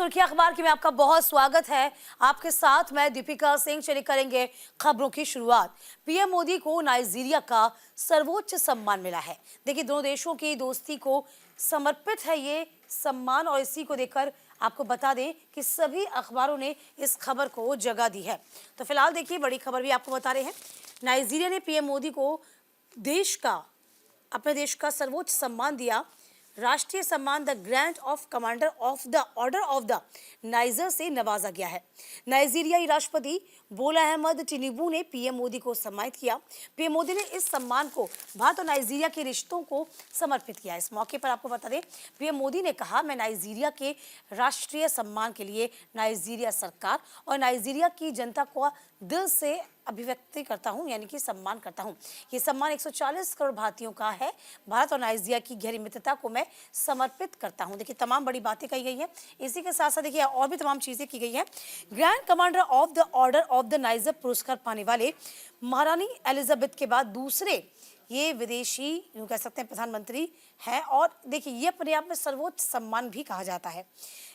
सुर्खी अखबार की में आपका बहुत स्वागत है। आपके साथ मैं दीपिका सिंह। चलिए करेंगे खबरों की शुरुआत। पीएम मोदी को नाइजीरिया का सर्वोच्च सम्मान मिला है। देखिए, दोनों देशों की दोस्ती को समर्पित है ये सम्मान, और इसी को देखकर आपको बता दें कि सभी अखबारों ने इस खबर को जगह दी है। तो फिलहाल देखिए, बड़ी खबर भी आपको बता रहे हैं। नाइजीरिया ने पीएम मोदी को अपने देश का सर्वोच्च सम्मान दिया। राष्ट्रीय सम्मान the grand of commander of the order of the niger से नवाजा गया है। नाइजीरियाई राष्ट्रपति बोला अहमद टिनुबू ने पीएम मोदी को सम्मानित किया। पीएम मोदी ने इस सम्मान को भारत और नाइजीरिया के रिश्तों को समर्पित किया। इस मौके पर आपको बता दें, पीएम मोदी ने कहा, मैं नाइजीरिया के राष्ट्रीय सम्मान के लिए नाइजीरिया सरकार और नाइजीरिया की जनता को दिल से अभिव्यक्ति करता हूं, यानी कि सम्मान करता हूं। ये सम्मान 140 करोड़ भारतीयों का है। भारत और नाइजीरिया की गहरी मित्रता को मैं समर्पित करता हूं। देखिए, तमाम बड़ी बातें कही गई हैं। इसी के साथ साथ देखिए और भी तमाम चीजें की गई हैं। Grand commander of the order of the niger पुरस्कार पाने वाले महारानी एलिजाबेथ के बाद दूसरे ये विदेशी, यूं कह सकते हैं, प्रधानमंत्री है। और देखिए, ये अपने आप में सर्वोच्च सम्मान भी कहा जाता है।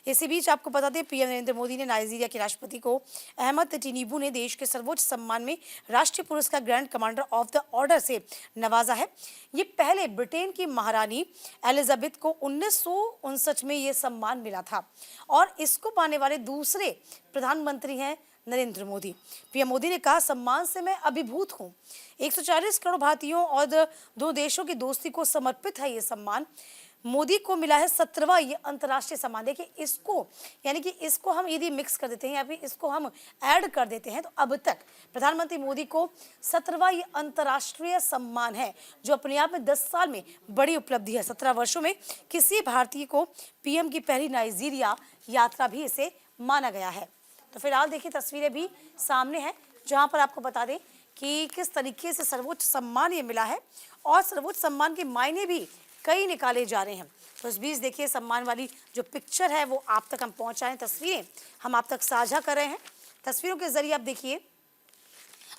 इसी बीच आपको बता दें, पीएम नरेंद्र मोदी ने नाइजीरिया के राष्ट्रपति को अहमद टिनुबू ने देश के सर्वोच्च सम्मान में राष्ट्रीय पुरस्कार grand commander of the order से नवाजा है। ये पहले ब्रिटेन की महारानी एलिजाबेथ को 1959 में ये सम्मान मिला था, और इसको पाने वाले दूसरे प्रधानमंत्री हैं नरेंद्र मोदी। पीएम मोदी ने कहा, सम्मान से मैं अभिभूत हूं। 140 करोड़ भारतीयों और दो देशों की दोस्ती को समर्पित है ये सम्मान। मोदी को मिला है 17वां ये अंतर्राष्ट्रीय सम्मान। देखिए, इसको यानी कि इसको हम यदि मिक्स कर देते हैं या फिर इसको हम ऐड कर देते हैं, तो अब तक प्रधानमंत्री मोदी को 17वां ये अंतर्राष्ट्रीय सम्मान है, जो अपने आप में 10 साल में बड़ी उपलब्धि है। 17 वर्षों में किसी भारतीय को पीएम की पहली नाइजीरिया यात्रा भी इसे माना गया है। तो फिलहाल देखिए, तस्वीरें भी सामने हैं, जहां पर आपको बता दें कि किस तरीके से सर्वोच्च सम्मान ये मिला है, और सर्वोच्च सम्मान के मायने भी कई निकाले जा रहे हैं। तो इस बीच देखिए, सम्मान वाली जो पिक्चर है वो आप तक हम पहुंचाएं, तस्वीरें हम आप तक साझा कर रहे हैं। तस्वीरों के जरिए आप देखिए।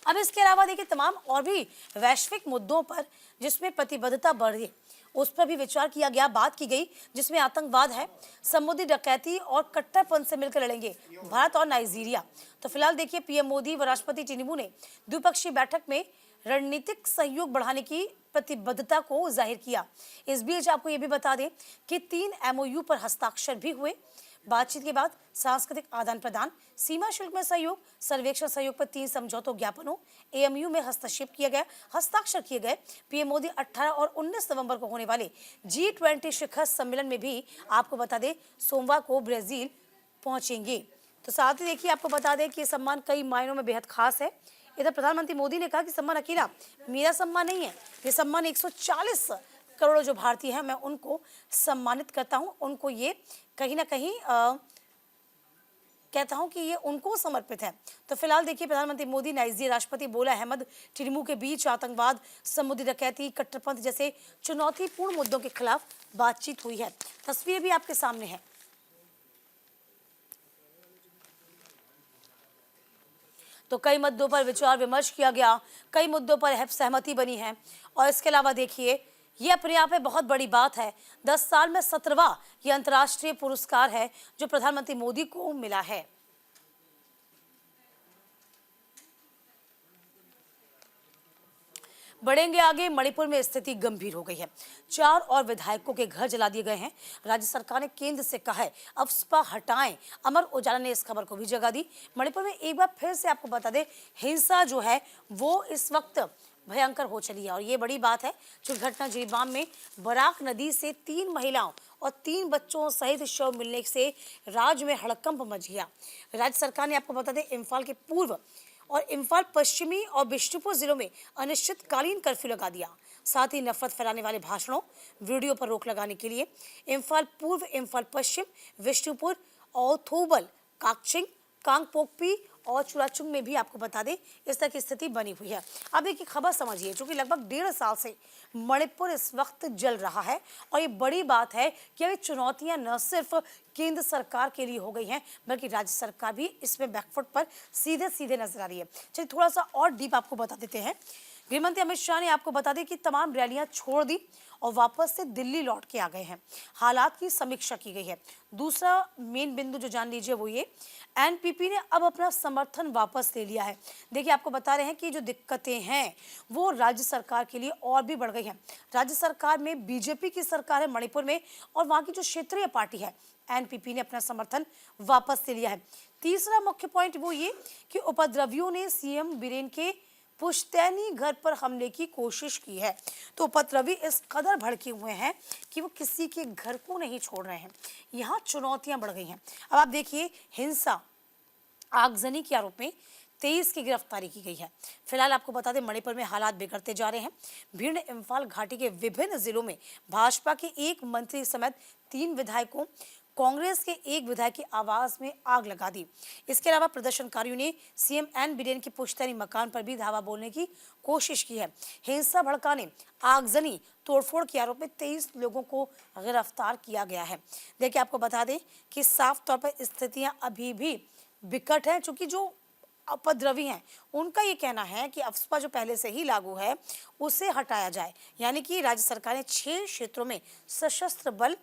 अब इसके अलावा देखिए, तमाम और भी वैश्विक मुद्दों पर जिसमें प्रतिबद्धता बढ़े, उस पर भी विचार किया गया, बात की गई, जिसमें आतंकवाद है, समुद्री डकैती और कट्टरपंथ से मिलकर लड़ेंगे भारत और नाइजीरिया। तो फिलहाल देखिए, पीएम मोदी व राष्ट्रपति टिनुबू ने द्विपक्षीय बैठक में रणनीतिक सहयोग बढ़ाने की प्रतिबद्धता को जाहिर किया। इस बीच आपको ये भी बता दें कि 3 एमओयू पर हस्ताक्षर भी हुए। बातचीत के बाद सांस्कृतिक आदान प्रदान, सीमा शुल्क में सहयोग, सर्वेक्षण सहयोग पर 3 समझौतों ज्ञापनों एएमयू में हस्ताक्षर किए गए। पीएम मोदी 18 और 19 नवंबर को होने वाले G20 शिखर सम्मेलन में भी आपको बता दें सोमवार को ब्राजील पहुंचेंगे। तो साथ ही देखिए, आपको बता दें कि ये सम्मान कई मायनों में बेहद खास है। इधर प्रधानमंत्री मोदी ने कहा कि सम्मान अकेला मेरा सम्मान नहीं है, ये सम्मान 140 करोड़ जो भारतीय हैं, मैं उनको सम्मानित करता हूं। उनको ये कहीं ना कहीं कहता हूं कि ये उनको समर्पित है। तो फिलहाल देखिए, प्रधानमंत्री मोदी नाइजीरिया राष्ट्रपति बोला अहमद टिनुबू के बीच आतंकवाद, समुद्री डकैती, कट्टरपंथ जैसे चुनौतीपूर्ण मुद्दों के खिलाफ बातचीत हुई है। तस्वीर भी आपके सामने है। तो कई मुद्दों पर विचार विमर्श किया गया, कई मुद्दों पर सहमति बनी है। और इसके अलावा देखिए, ये अपने आप में बहुत बड़ी बात है। 10 साल में 17वां ये अंतर्राष्ट्रीय पुरस्कार है जो प्रधानमंत्री मोदी को मिला है। बढ़ेंगे आगे। मणिपुर में स्थिति गंभीर हो गई है। 4 और विधायकों के घर जला दिए गए हैं। राज्य सरकार ने केंद्र से कहा है अफवाह हटाएं। अमर उजाला ने इस खबर को भी जगह दी। मणिपुर में एक बार फिर से आपको बता दें, हिंसा जो है वो इस वक्त भयंकर हो चली है, और ये बड़ी बात है। जो घटना जिरीबाम में बराक नदी से 3 महिलाओं और 3 बच्चों सहित शव मिलने से राज्य में हड़कंप मच गया। राज्य सरकार ने आपको बता दें, इम्फाल के पूर्व और इम्फाल पश्चिमी और बिष्णुपुर जिलों में अनिश्चितकालीन कर्फ्यू लगा दिया। साथ ही नफरत फैलाने वाले भाषणों, वीडियो पर रोक लगाने के लिए इम्फाल पूर्व, इम्फाल पश्चिम, विष्णुपुर और थोबल, काकचिंग, कांगपोकपी और चुराचुंग में भी आपको बता दें इस तरह की स्थिति बनी हुई है। अब एक खबर समझिए, जो कि लगभग 1.5 साल से मणिपुर इस वक्त जल रहा है, और ये बड़ी बात है कि ये चुनौतियां न सिर्फ केंद्र सरकार के लिए हो गई हैं, बल्कि राज्य सरकार भी इसमें बैकफुट पर सीधे सीधे नजर आ रही है। चलिए थोड़ा सा और डीप आपको बता देते हैं गृहमंत्री अमित शाह ने आपको बता दें कि तमाम रैलियां छोड़ दी और वापस से दिल्ली लौट के आ गए हैं। हालात की समीक्षा की गई है। दूसरा मेन बिंदु जो जान लीजिए वो ये, एनपीपी ने अब अपना समर्थन वापस ले लिया है। देखिए आपको बता रहे हैं कि जो दिक्कतें हैं वो राज्य सरकार के लिए और भी बढ़ गई हैं। राज्य सरकार में बीजेपी की सरकार है मणिपुर में, और वहां की जो क्षेत्रीय पार्टी है एनपीपी ने अपना समर्थन वापस ले लिया है। तीसरा मुख्य पॉइंट वो ये कि उपद्रवियों ने सीएम बीरेन के पुश्तैनी घर पर हमले की कोशिश की है। तो उपद्रवी इस कदर भड़के हुए हैं कि वो किसी के घर को नहीं छोड़ रहे हैं। यहाँ चुनौतियां बढ़ गई हैं। अब आप देखिए, हिंसा आगजनी के आरोप में 23 की गिरफ्तारी की गई है। फिलहाल आपको बता दें मणिपुर में हालात बिगड़ते जा रहे हैं। भीड़ ने इम्फाल घाटी के विभिन्न जिलों में भाजपा के एक मंत्री समेत 3 विधायकों, कांग्रेस के एक विधायक की आवास में आग लगा दी। इसके अलावा प्रदर्शनकारियों ने सीएम एन बीरेन के पुश्तैनी मकान पर भी धावा बोलने की कोशिश की है। हिंसा भड़काने, आगजनी, तोड़फोड़ के आरोप में 23 लोगों को गिरफ्तार किया गया है। देखिए आपको बता दें कि साफ तौर पर स्थितियां अभी भी विकट हैं, चूंकि जो उपद्रवी हैं उनका ये कहना है कि अफस्पा जो पहले से ही लागू है उसे हटाया जाए। यानी कि राज्य सरकार ने 6 क्षेत्रों में सशस्त्र बल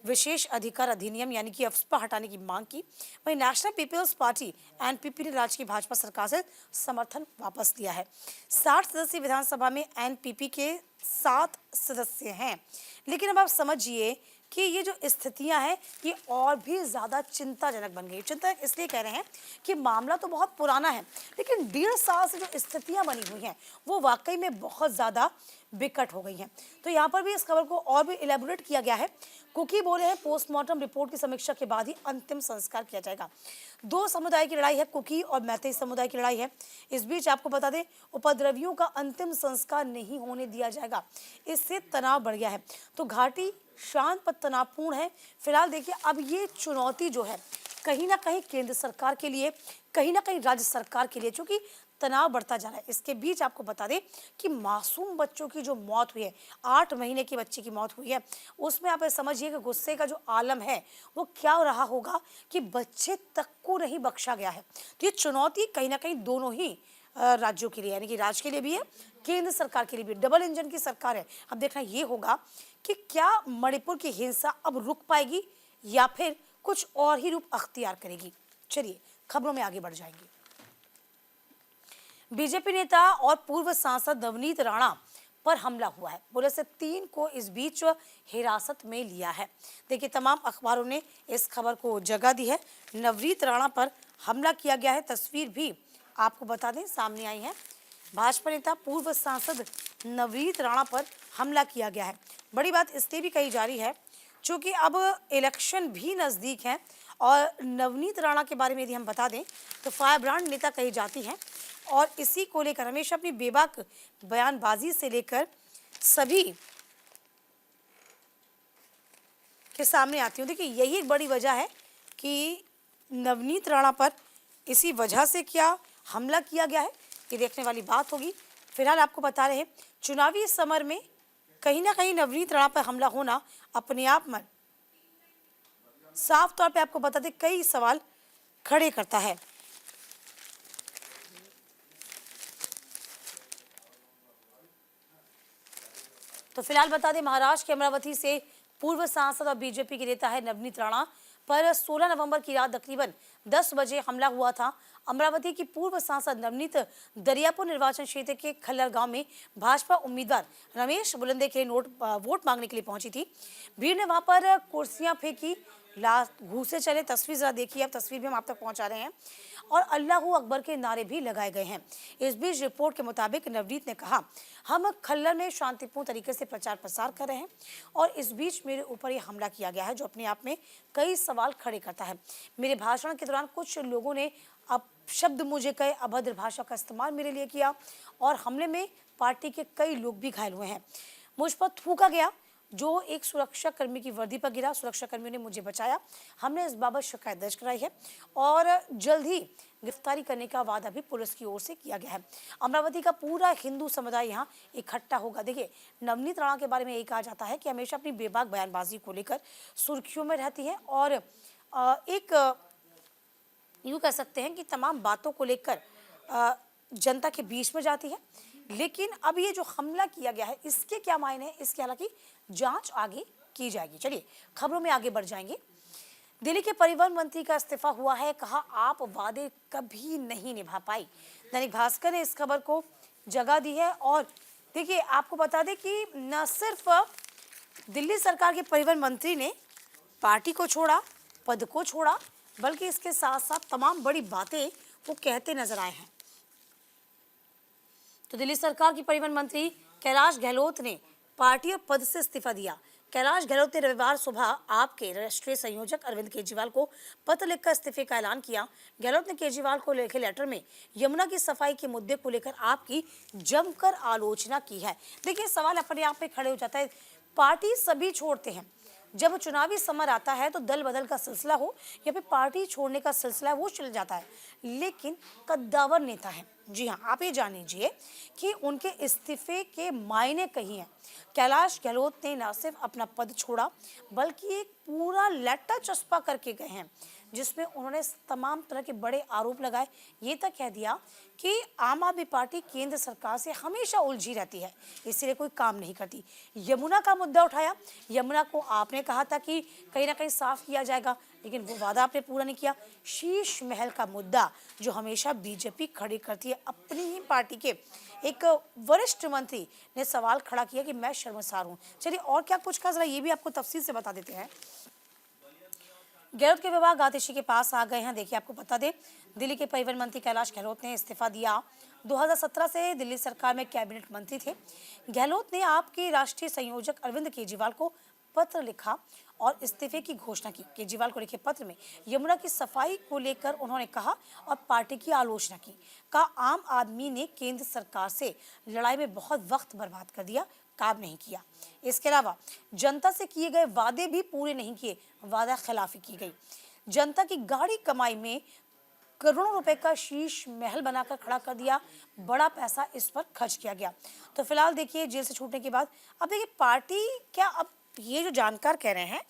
विशेष अधिकार अधिनियम यानी कि अफस्पा हटाने की मांग की। वहीं नेशनल पीपल्स पार्टी एनपीपी ने राज्य की भाजपा सरकार से समर्थन वापस लिया है। 60 सदस्यीय विधानसभा में एनपीपी के 7 सदस्य हैं। लेकिन अब आप समझिए कि ये जो स्थितियां हैं ये और भी ज्यादा चिंताजनक बन गई। चिंताजनक इसलिए कह रहे हैं कि मामला तो बहुत पुराना है, लेकिन 1.5 साल से जो स्थितियां बनी हुई हैं वो वाकई में बहुत ज्यादा विकट हो गई हैं। तो यहाँ पर भी इस खबर को और भी इलेबोरेट किया गया है। कुकी बोले हैं पोस्टमार्टम रिपोर्ट की समीक्षा के बाद ही अंतिम संस्कार किया जाएगा। 2 समुदाय की लड़ाई है, कुकी और मैतेई समुदाय की लड़ाई है। इस बीच आपको बता दें उपद्रवियों का अंतिम संस्कार नहीं होने दिया जाएगा। इससे तनाव बढ़ गया है। तो घाटी शांत पर तनावपूर्ण है। फिलहाल देखिए अब ये चुनौती जो है कहीं ना कहीं केंद्र सरकार के लिए, कहीं ना कहीं राज्य सरकार के लिए, चूंकि तनाव बढ़ता जा रहा है। इसके बीच आपको बता दें कि मासूम बच्चों की जो मौत हुई है, 8 महीने की बच्ची की मौत हुई है, उसमें आप समझिए कि गुस्से का जो आलम है वो क्या रहा होगा कि बच्चे तक को नहीं बख्शा गया है। तो ये चुनौती कहीं ना कहीं दोनों ही राज्यों के लिए यानी कि राज्य के लिए भी है, केंद्र सरकार के लिए भी। डबल इंजन की सरकार है। अब देखना ये होगा कि क्या मणिपुर की हिंसा अब रुक पाएगी या फिर कुछ और ही रूप अख्तियार करेगी। चलिए खबरों में आगे बढ़ जाएंगे। बीजेपी नेता और पूर्व सांसद नवनीत राणा पर हमला हुआ है। पुलिस ने 3 को इस बीच हिरासत में लिया है। देखिए तमाम अखबारों ने इस खबर को जगह दी है। नवनीत राणा पर हमला किया गया है। तस्वीर भी आपको बता दें सामने आई है। भाजपा नेता पूर्व सांसद नवनीत राणा पर हमला किया गया है। बड़ी बात इसलिए भी कही जा रही है क्योंकि अब इलेक्शन भी नजदीक है और नवनीत राणा के बारे में यदि हम बता दें तो फायर ब्रांड नेता कही जाती हैं और इसी को लेकर हमेशा अपनी बेबाक बयानबाजी से लेकर सभी के सामने आती हूँ। देखिए यही एक बड़ी वजह है कि नवनीत राणा पर इसी वजह से क्या हमला किया गया है, ये देखने वाली बात होगी। फिलहाल आपको बता रहे हैं चुनावी समर में कहीं ना कहीं नवनीत राणा पर हमला होना अपने आप में साफ तौर पे आपको बता दें कई सवाल खड़े करता है। तो फिलहाल बता दें महाराष्ट्र के अमरावती से पूर्व सांसद और बीजेपी के नेता है नवनीत राणा पर 16 नवंबर की रात तकरीबन 10 बजे हमला हुआ था। अमरावती की पूर्व सांसद नवनीत दरियापुर निर्वाचन क्षेत्र के खल्लर गांव में भाजपा उम्मीदवार रमेश बुलंदे के वोट मांगने के लिए पहुंची थी। भीड़ ने वहां पर कुर्सियां फेंकी, घूसे चले। तस्वीर जरा देखिए, अब तस्वीर भी हम आप तक पहुंचा रहे हैं और अल्लाहू अकबर के नारे भी लगाए गए हैं। इस बीच रिपोर्ट के मुताबिक नवनीत ने कहा हम खल्लर में शांतिपूर्ण तरीके से प्रचार प्रसार कर रहे हैं और इस बीच मेरे ऊपर ये हमला किया गया है जो अपने आप में कई सवाल खड़े करता है। मेरे भाषण के दौरान कुछ लोगों ने शब्द मुझे कहे, अभद्र भाषा का इस्तेमाल मेरे लिए किया और हमले में पार्टी के कई लोग भी घायल हुए हैं। मुझ पर थूका गया जो एक सुरक्षा कर्मी की वर्दी पर गिरा। सुरक्षा कर्मियों ने मुझे बचाया। हमने इस बाबत शिकायत दर्ज कराई है और जल्द ही गिरफ्तारी करने का वादा भी पुलिस की ओर से किया गया है। अमरावती का पूरा हिंदू समुदाय यहाँ इकट्ठा होगा। देखिए नवनीत राणा के बारे में यही कहा जाता है कि हमेशा अपनी बेबाक बयानबाजी को लेकर सुर्खियों में रहती है और एक यूँ कह सकते हैं कि तमाम बातों को लेकर जनता के बीच में जाती है। लेकिन अब ये जो हमला किया गया है इसके क्या मायने हैं, इसकी हालांकि जांच आगे की जाएगी। चलिए खबरों में आगे बढ़ जाएंगे। दिल्ली के परिवहन मंत्री का इस्तीफा हुआ है, कहा आप वादे कभी नहीं निभा पाई। दैनिक भास्कर ने इस खबर को जगह दी है। और देखिए आपको बता दें कि न सिर्फ दिल्ली सरकार के परिवहन मंत्री ने पार्टी को छोड़ा, पद को छोड़ा, बल्कि इसके साथ साथ तमाम बड़ी बातें वो कहते नजर आए हैं। तो दिल्ली सरकार की परिवहन मंत्री कैलाश गहलोत ने पार्टी और पद से इस्तीफा दिया। कैलाश गहलोत ने रविवार सुबह आपके राष्ट्रीय संयोजक अरविंद केजरीवाल को पत्र लिखकर इस्तीफे का ऐलान किया। गहलोत ने केजरीवाल को लिखे लेटर में यमुना की सफाई के मुद्दे को लेकर आपकी जमकर आलोचना की है। देखिए सवाल अपने आप पे खड़े हो जाता है, पार्टी सभी छोड़ते हैं, जब चुनावी समर आता है तो दल बदल का सिलसिला हो या फिर पार्टी छोड़ने का सिलसिला है वो चल जाता है, लेकिन कद्दावर नेता है। जी हाँ, आप ये जान लीजिए कि उनके इस्तीफे के मायने कही हैं। कैलाश गहलोत ने न सिर्फ अपना पद छोड़ा बल्कि एक पूरा लेटर चस्पा करके गए हैं जिसमें उन्होंने तमाम तरह के बड़े आरोप लगाए। ये तक कह दिया कि आम आदमी पार्टी केंद्र सरकार से हमेशा उलझी रहती है, इसलिए कोई काम नहीं करती। यमुना का मुद्दा उठाया, यमुना को आपने कहा था कि कहीं ना कहीं साफ किया जाएगा, लेकिन वो वादा आपने पूरा नहीं किया। शीश महल का मुद्दा जो हमेशा बीजेपी खड़ी करती है, अपनी ही पार्टी के एक वरिष्ठ मंत्री ने सवाल खड़ा किया कि मैं शर्मसार हूँ। चलिए और क्या कुछ कहा जरा ये भी आपको तफसील से बता देते हैं। गहलोत के विभाग आतिशी के पास आ गए हैं। देखिए आपको बता दें, दिल्ली के परिवहन मंत्री कैलाश गहलोत ने इस्तीफा दिया। 2017 से दिल्ली सरकार में कैबिनेट मंत्री थे। गहलोत ने आपके राष्ट्रीय संयोजक अरविंद केजरीवाल को पत्र लिखा और इस्तीफे की घोषणा की। केजरीवाल को लिखे पत्र में यमुना की सफाई को लेकर उन्होंने कहा और पार्टी की आलोचना की। कहा आम आदमी ने केंद्र सरकार से लड़ाई में बहुत वक्त बर्बाद कर दिया, काम नहीं किया। इसके अलावा जनता से किए गए वादे भी पूरे नहीं किए, वादा खिलाफी की गई। जनता की गाढ़ी कमाई में करोड़ों रुपए का शीश महल बनाकर खड़ा कर दिया, बड़ा पैसा इस पर खर्च किया गया। तो फिलहाल देखिए जेल से छूटने के बाद अब देखिए पार्टी क्या, अब ये जो जानकार कह रहे हैं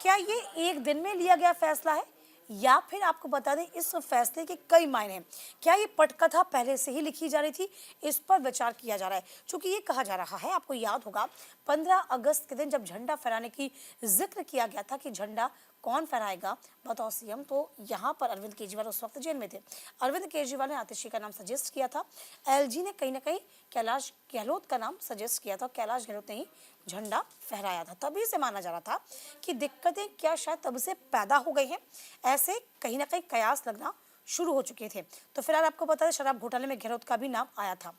क्या ये एक दिन में लिया गया फैसला है या फिर आपको बता दें इस फैसले के कई मायने हैं। क्या ये पटकथा पहले से ही लिखी जा रही थी, इस पर विचार किया जा रहा है। क्योंकि ये कहा जा रहा है, आपको याद होगा 15 अगस्त के दिन जब झंडा फहराने की जिक्र किया गया था कि झंडा कौन फहराएगा बताओ सीएम, तो यहाँ पर अरविंद केजरीवाल उस वक्त जेल में थे। अरविंद केजरीवाल ने आतिशी का नाम सजेस्ट किया था, एलजी ने कहीं ना कहीं कैलाश गहलोत का नाम सजेस्ट किया था, कैलाश गहलोत ने ही झंडा फहराया था। तभी से माना जा रहा था कि दिक्कतें क्या शायद तब से पैदा हो गई हैं, ऐसे कहीं ना कहीं कयास लगना शुरू हो चुके थे। तो फिलहाल आपको पता है शराब घोटाले में गहलोत का भी नाम आया था।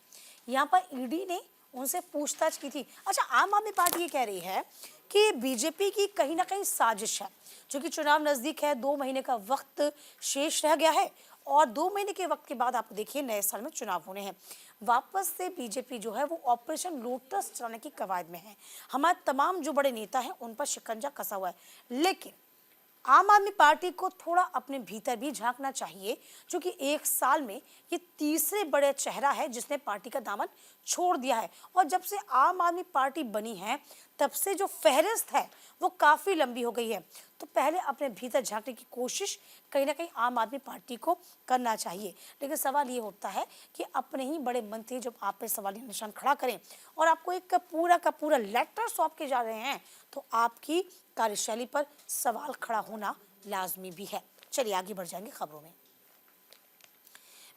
यहाँ पर ईडी ने उनसे पूछताछ की थी। अच्छा, आम आदमी पार्टी ये कह रही है कि बीजेपी की कहीं ना कहीं साजिश है, क्योंकि चुनाव नजदीक है, 2 महीने का वक्त शेष रह गया है और 2 महीने के वक्त के बाद आप देखिए नए साल में चुनाव होने हैं। वापस से बीजेपी जो है वो ऑपरेशन लोटस चलाने की कवायद में है। हमारे तमाम जो बड़े नेता हैं उन पर शिकंजा कसा हुआ है, लेकिन आम आदमी पार्टी को थोड़ा अपने भीतर भी झांकना चाहिए, क्योंकि एक साल में ये तीसरे बड़े चेहरा है जिसने पार्टी का दामन छोड़ दिया है। और जब से आम आदमी पार्टी बनी है तब से जो फहरिस्त है वो काफ़ी लंबी हो गई है। तो पहले अपने भीतर झांकने की कोशिश कहीं ना कहीं आम आदमी पार्टी को करना चाहिए। लेकिन सवाल ये होता है कि अपने ही बड़े मंत्री जब आप पे सवालिया निशान खड़ा करें और आपको एक पूरा का पूरा लेटर सौंप के जा रहे हैं तो आपकी कार्यशैली पर सवाल खड़ा होना लाजमी भी है। चलिए आगे बढ़ जाएंगे खबरों में।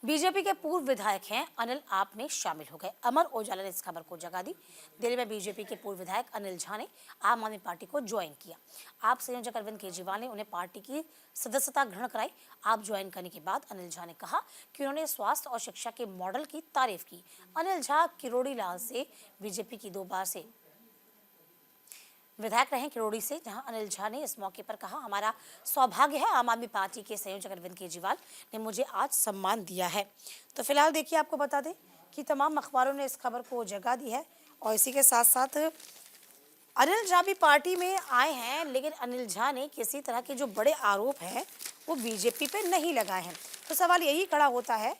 बीजेपी के पूर्व विधायक हैं अनिल आप में शामिल हो गए। अमर उजाला ने इस खबर को जगह दी। दिल्ली में बीजेपी के पूर्व विधायक अनिल झा ने आम आदमी पार्टी को ज्वाइन किया। आप संयोजक अरविंद केजरीवाल ने उन्हें पार्टी की सदस्यता ग्रहण कराई। आप ज्वाइन करने के बाद अनिल झा ने कहा कि उन्होंने स्वास्थ्य और शिक्षा के मॉडल की तारीफ की। अनिल झा किरोड़ी लाल से बीजेपी की 2 बार से विधायक रहे किरोड़ी से, जहां अनिल झा ने इस मौके पर कहा हमारा सौभाग्य है आम आदमी पार्टी के संयोजक अरविंद केजरीवाल ने मुझे आज सम्मान दिया है। तो फिलहाल देखिए आपको बता दें कि तमाम अखबारों ने इस खबर को जगह दी है और इसी के साथ साथ अनिल झा भी पार्टी में आए हैं, लेकिन अनिल झा ने किसी तरह के जो बड़े आरोप हैं वो बीजेपी पे नहीं लगाए हैं। तो सवाल यही खड़ा होता है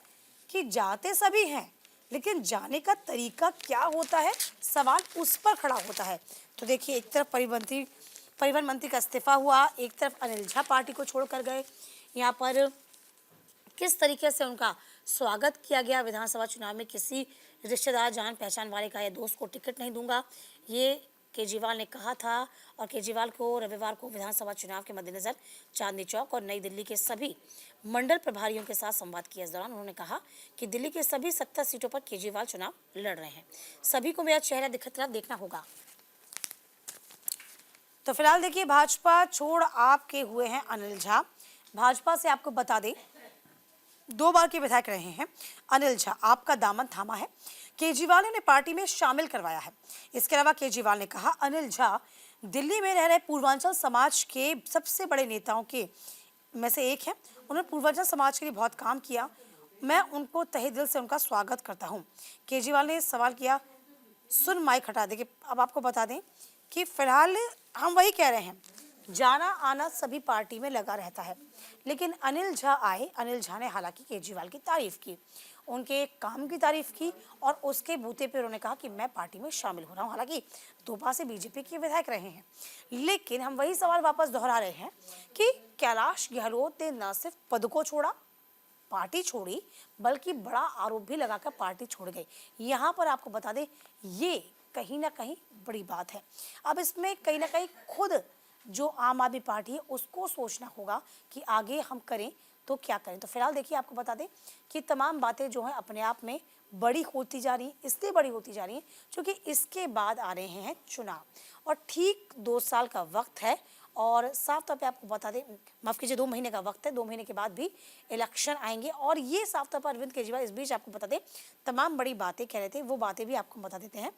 कि जाते सभी हैं लेकिन जाने का तरीका क्या होता है, सवाल उस पर खड़ा होता है। तो देखिए एक तरफ परिवहन मंत्री का इस्तीफा हुआ, एक तरफ अनिल झा पार्टी को छोड़कर गए। यहाँ पर किस तरीके से उनका स्वागत किया गया। विधानसभा चुनाव में किसी रिश्तेदार, जान पहचान वाले का या दोस्त को टिकट नहीं दूंगा, ये केजरीवाल ने कहा था। और केजरीवाल को रविवार को विधानसभा चुनाव के मद्देनजर चांदनी चौक और नई दिल्ली के सभी मंडल प्रभारियों के साथ संवाद किया। इस दौरान उन्होंने कहा कि दिल्ली के सभी 70 सीटों पर केजरीवाल चुनाव लड़ रहे हैं, सभी को मेरा चेहरा दिखता देखना होगा। तो फिलहाल देखिए, भाजपा छोड़ आपके हुए हैं अनिल झा। भाजपा से आपको बता दें, 2 बार के विधायक रहे हैं अनिल झा, आपका दामन थामा है। केजरीवाल ने पार्टी में शामिल करवाया है। इसके अलावा केजरीवाल ने कहा अनिल झा दिल्ली में रह रहे पूर्वांचल समाज के सबसे बड़े नेताओं के में से एक है। उन्होंने पूर्वांचल समाज के लिए बहुत काम किया, मैं उनको तहे दिल से उनका स्वागत करता हूं। केजरीवाल ने सवाल किया, सुन माइक हटा दे। अब आपको बता दें कि फिलहाल हम वही कह रहे हैं, जाना आना सभी पार्टी में लगा रहता है, लेकिन अनिल झा आए। अनिल झा ने हालांकि केजरीवाल की तारीफ की, उनके काम की तारीफ की और उसके बूते पर उन्होंने कहा कि मैं पार्टी में शामिल हो रहा हूं। हालांकि 2 बार से बीजेपी के विधायक रहे हैं, लेकिन हम वही सवाल वापस दोहरा रहे हैं कि कैलाश गहलोत ने न सिर्फ पद को छोड़ा, पार्टी छोड़ी, बल्कि बड़ा आरोप भी लगाकर पार्टी छोड़ गए। यहाँ पर आपको बता दें, ये कहीं ना कहीं बड़ी बात है। अब इसमें कहीं ना कहीं खुद जो आम आदमी पार्टी है उसको सोचना होगा कि आगे हम करें तो क्या करें। तो फिलहाल देखिए, आपको बता दें कि तमाम बातें जो हैं अपने आप में बड़ी होती जा रही हैं, इसलिए बड़ी होती जा रही हैं क्योंकि इसके बाद आ रहे हैं चुनाव और ठीक 2 साल का वक्त है। और साफ तौर पे आपको बता दें, माफ़ कीजिए, 2 महीने का वक्त है। 2 महीने के बाद भी इलेक्शन आएंगे और ये साफ तौर पर अरविंद केजरीवाल इस बीच आपको बता दें तमाम बड़ी बातें कह रहे थे, वो बातें भी आपको बता देते हैं।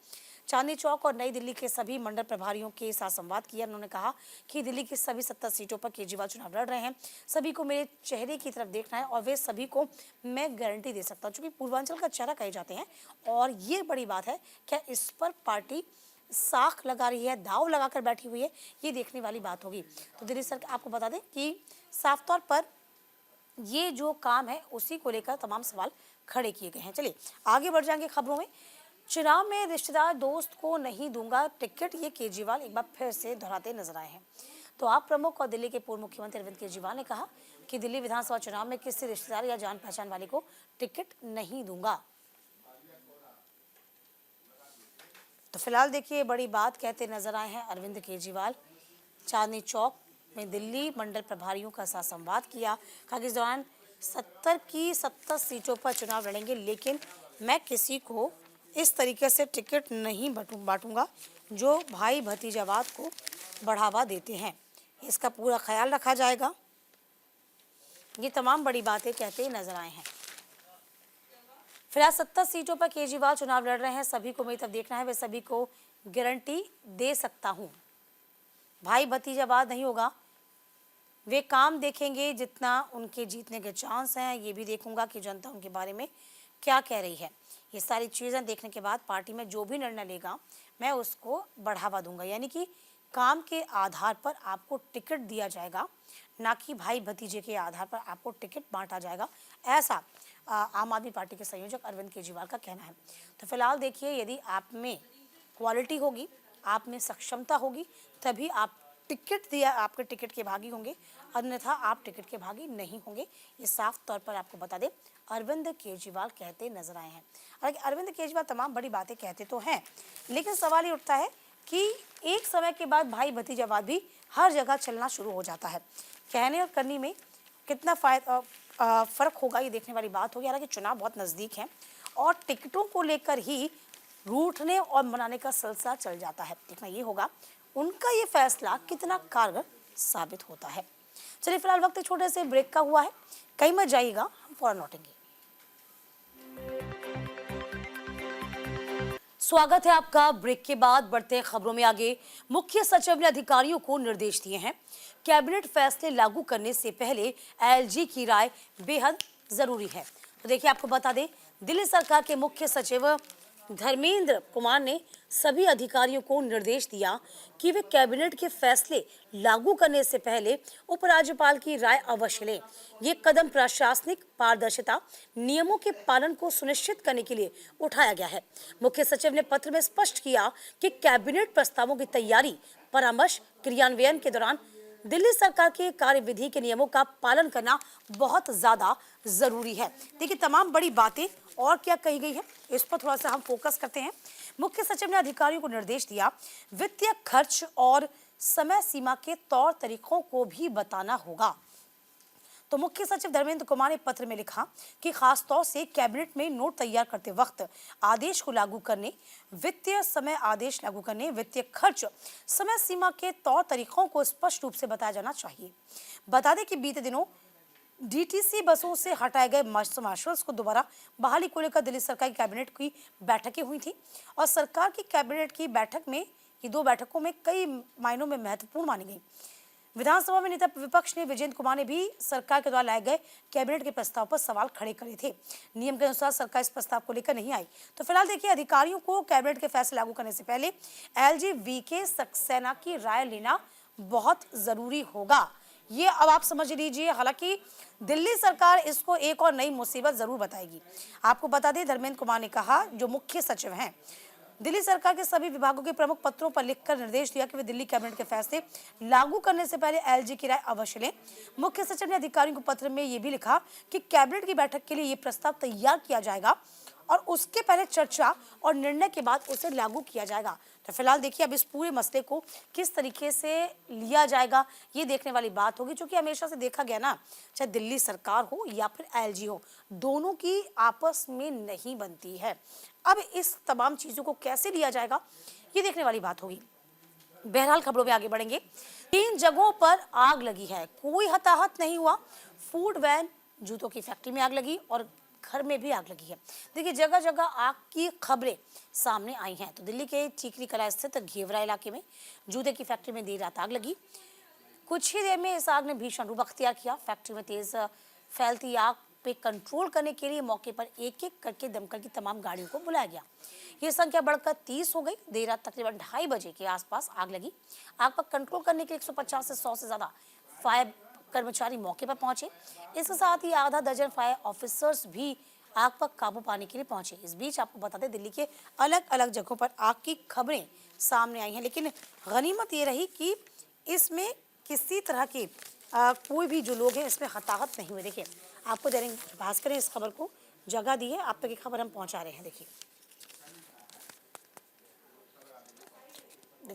चांदनी चौक और नई दिल्ली के सभी मंडल प्रभारियों के साथ संवाद किया। उन्होंने कहा कि दिल्ली की सभी 70 सीटों पर केजरीवाल चुनाव लड़ रहे हैं, सभी को मेरे चेहरे की तरफ देखना है और वे सभी को मैं गारंटी दे सकता हूँ, चूँकि पूर्वांचल का चेहरा कहे जाते हैं। और ये बड़ी बात है, क्या इस पर पार्टी साख लगा रही है, दाव लगाकर बैठी हुई है, ये देखने वाली बात होगी। तो दिल्ली सरकार, आपको बता दें कि साफ तौर पर ये जो काम है उसी को लेकर तमाम सवाल खड़े किए गए हैं। चलिए आगे बढ़ जाएंगे खबरों में। चुनाव में रिश्तेदार दोस्त को नहीं दूंगा टिकट, ये केजरीवाल एक बार फिर से दोहराते नजर आए हैं। तो आप प्रमुख और दिल्ली के पूर्व मुख्यमंत्री अरविंद केजरीवाल ने कहा कि दिल्ली विधानसभा चुनाव में किसी रिश्तेदार या जान पहचान वाले को टिकट नहीं दूंगा। तो फिलहाल देखिए, बड़ी बात कहते नजर आए हैं अरविंद केजरीवाल। चांदनी चौक में दिल्ली मंडल प्रभारियों का साथ संवाद किया, कहा कि इस दौरान 70 की 70 सीटों पर चुनाव लड़ेंगे, लेकिन मैं किसी को इस तरीके से टिकट नहीं बांटूंगा जो भाई भतीजावाद को बढ़ावा देते हैं, इसका पूरा ख्याल रखा जाएगा। ये तमाम बड़ी बातें कहते नजर आए हैं। फिलहाल 70 सीटों पर केजरीवाल चुनाव लड़ रहे हैं, सभी को मेरी तरफ देखना है, वे सभी को गारंटी दे सकता हूं, भाई भतीजावाद नहीं होगा। वे काम देखेंगे जितना उनके जीतने के चांस हैं, ये भी देखूंगा कि जनता उनके बारे में क्या कह रही है। ये सारी चीज़ें देखने के बाद पार्टी में जो भी निर्णय लेगा मैं उसको बढ़ावा दूंगा, यानी कि काम के आधार पर आपको टिकट दिया जाएगा, ना कि भाई भतीजे के आधार पर आपको टिकट बांटा जाएगा, ऐसा आम आदमी पार्टी के संयोजक अरविंद केजरीवाल का कहना है। तो फिलहाल देखिए, यदि आप में क्वालिटी होगी, आप में सक्षमता होगी, तभी आप टिकट दिया, आपके टिकट के भागी होंगे, अन्यथा आप टिकट के भागी नहीं होंगे। ये साफ तौर पर आपको बता दें अरविंद केजरीवाल कहते नजर आए हैं। हालांकि अरविंद केजरीवाल तमाम बड़ी बातें कहते तो हैं, लेकिन सवाल ये उठता है कि एक समय के बाद भाई भतीजावाद भी हर जगह चलना शुरू हो जाता है। कहने और करने में कितना फ़र्क होगा, ये देखने वाली बात होगी। हालांकि चुनाव बहुत नज़दीक है और टिकटों को लेकर ही रूठने और मनाने का सिलसिला चल जाता है। देखना ये होगा उनका ये फैसला कितना कारगर साबित होता है। चलिए फिलहाल वक्त छोटे से ब्रेक का हुआ है, कहीं मत जाइएगा, हम फौरन लौटेंगे। स्वागत है आपका। ब्रेक के बाद बढ़ते हैं खबरों में आगे। मुख्य सचिव ने अधिकारियों को निर्देश दिए हैं, कैबिनेट फैसले लागू करने से पहले एलजी की राय बेहद जरूरी है। तो देखिए, आपको बता दें, दिल्ली सरकार के मुख्य सचिव धर्मेंद्र कुमार ने सभी अधिकारियों को निर्देश दिया कि वे कैबिनेट के फैसले लागू करने से पहले उपराज्यपाल की राय अवश्य लें। ये कदम प्रशासनिक पारदर्शिता, नियमों के पालन को सुनिश्चित करने के लिए उठाया गया है। मुख्य सचिव ने पत्र में स्पष्ट किया कि कैबिनेट प्रस्तावों की तैयारी, परामर्श, क्रियान्वयन के दौरान दिल्ली सरकार के कार्यविधि के नियमों का पालन करना बहुत ज्यादा जरूरी है। देखिए तमाम बड़ी बातें और क्या कही गई है, इस पर थोड़ा सा हम फोकस करते हैं। मुख्य सचिव ने अधिकारियों को निर्देश दिया, वित्तीय खर्च और समय सीमा के तौर तरीकों को भी बताना होगा। तो मुख्य सचिव धर्मेंद्र कुमार ने पत्र में लिखा कि खास तौर से कैबिनेट में नोट तैयार करते वक्त आदेश को लागू करने, वित्तीय समय आदेश लागू करने, वित्तीय खर्च समय सीमा के तौर तरीकों को स्पष्ट रूप से बताया जाना चाहिए। बता दें कि बीते दिनों डीटीसी बसों से हटाए गए मार्शल्स को दोबारा बहाली को लेकर दिल्ली सरकार की कैबिनेट की बैठकें हुई थी और सरकार की कैबिनेट की बैठक में ये दो बैठकों में कई मायनों में महत्वपूर्ण मानी गई। विधानसभा में नेता विपक्ष ने विजेंद्र कुमार ने भी सरकार के द्वारा लाए गए कैबिनेट के प्रस्ताव पर सवाल खड़े करे थे। नियम के अनुसार सरकार इस प्रस्ताव को लेकर नहीं आई। तो फिलहाल देखिए, अधिकारियों को कैबिनेट के फैसले लागू करने से पहले एलजी वीके सक्सेना की राय लेना बहुत जरूरी होगा, ये अब आप समझ लीजिए। हालांकि दिल्ली सरकार इसको एक और नई मुसीबत जरूर बताएगी। आपको बता दें, धर्मेंद्र कुमार ने कहा, जो मुख्य सचिव हैं, दिल्ली सरकार के सभी विभागों के प्रमुख पत्रों पर लिखकर निर्देश दिया कि वे दिल्ली कैबिनेट के फैसले लागू करने से पहले एलजी की राय अवश्य लें। मुख्य सचिव ने अधिकारियों को पत्र में यह भी लिखा कि कैबिनेट की बैठक के लिए यह प्रस्ताव तैयार किया जाएगा और उसके पहले चर्चा और निर्णय के बाद उसे लागू किया जाएगा। तो फिलहाल देखिए, अब इस पूरे मसले को किस तरीके से लिया जाएगा ये देखने वाली बात होगी, क्योंकि हमेशा से देखा गया ना, चाहे दिल्ली सरकार हो या फिर एलजी हो, दोनों की आपस में नहीं बनती है। अब इस तमाम चीजों को कैसे लिया जाएगा ये देखने वाली बात होगी। बहरहाल खबरों में आगे बढ़ेंगे। 3 जगहों पर आग लगी है, कोई हताहत नहीं हुआ। फूड वैन, जूतों की फैक्ट्री में आग लगी और घर में भी आग लगी है। देखिए, जगह जगह आग की खबरें सामने आई हैं। तो दिल्ली के चीकरी कला स्थित घेवरा इलाके में जूते की फैक्ट्री में देर रात आग लगी। कुछ ही देर में इस आग ने भीषण रूप अख्तियार किया। फैक्ट्री में तेज फैलती आग पे कंट्रोल करने के लिए मौके पर एक एक करके दमकल की तमाम गाड़ियों को बुलाया गया। ये संख्या बढ़कर 30 हो गई। देर रात तकरीबन 2:30 बजे के आसपास आग लगी। आग पर कंट्रोल करने के 150 से 100 से ज्यादा फायर कर्मचारी मौके पर पहुंचे। इसके साथ ही आधा दर्जन फायर ऑफिसर्स भी आग पर काबू पाने के लिए पहुंचे। इस बीच आपको बता दें, दिल्ली के अलग अलग जगहों पर आग की खबरें सामने आई हैं, लेकिन गनीमत ये रही कि इसमें किसी तरह की कोई भी जो लोग हैं इसमें हताहत नहीं हुए। देखिए, आपको दैनिक भास्कर ने इस खबर को जगह दी है, आप तक ये खबर हम पहुंचा रहे हैं। देखिए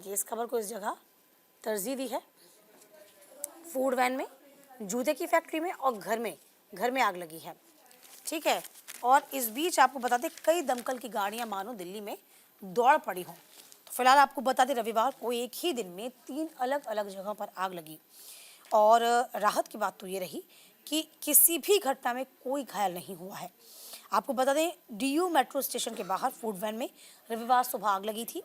इस खबर को इस जगह तरजीह दी है। फूड वैन में, जूते की फैक्ट्री में और घर में आग लगी है, ठीक है। और इस बीच आपको बता दें, कई दमकल की गाड़ियां मानो दिल्ली में दौड़ पड़ी हों। तो फिलहाल आपको बता दें, रविवार को एक ही दिन में 3 अलग अलग जगहों पर आग लगी और राहत की बात तो ये रही कि किसी भी घटना में कोई घायल नहीं हुआ है। आपको बता दें, डीयू मेट्रो स्टेशन के बाहर फूड वैन में रविवार सुबह आग लगी थी।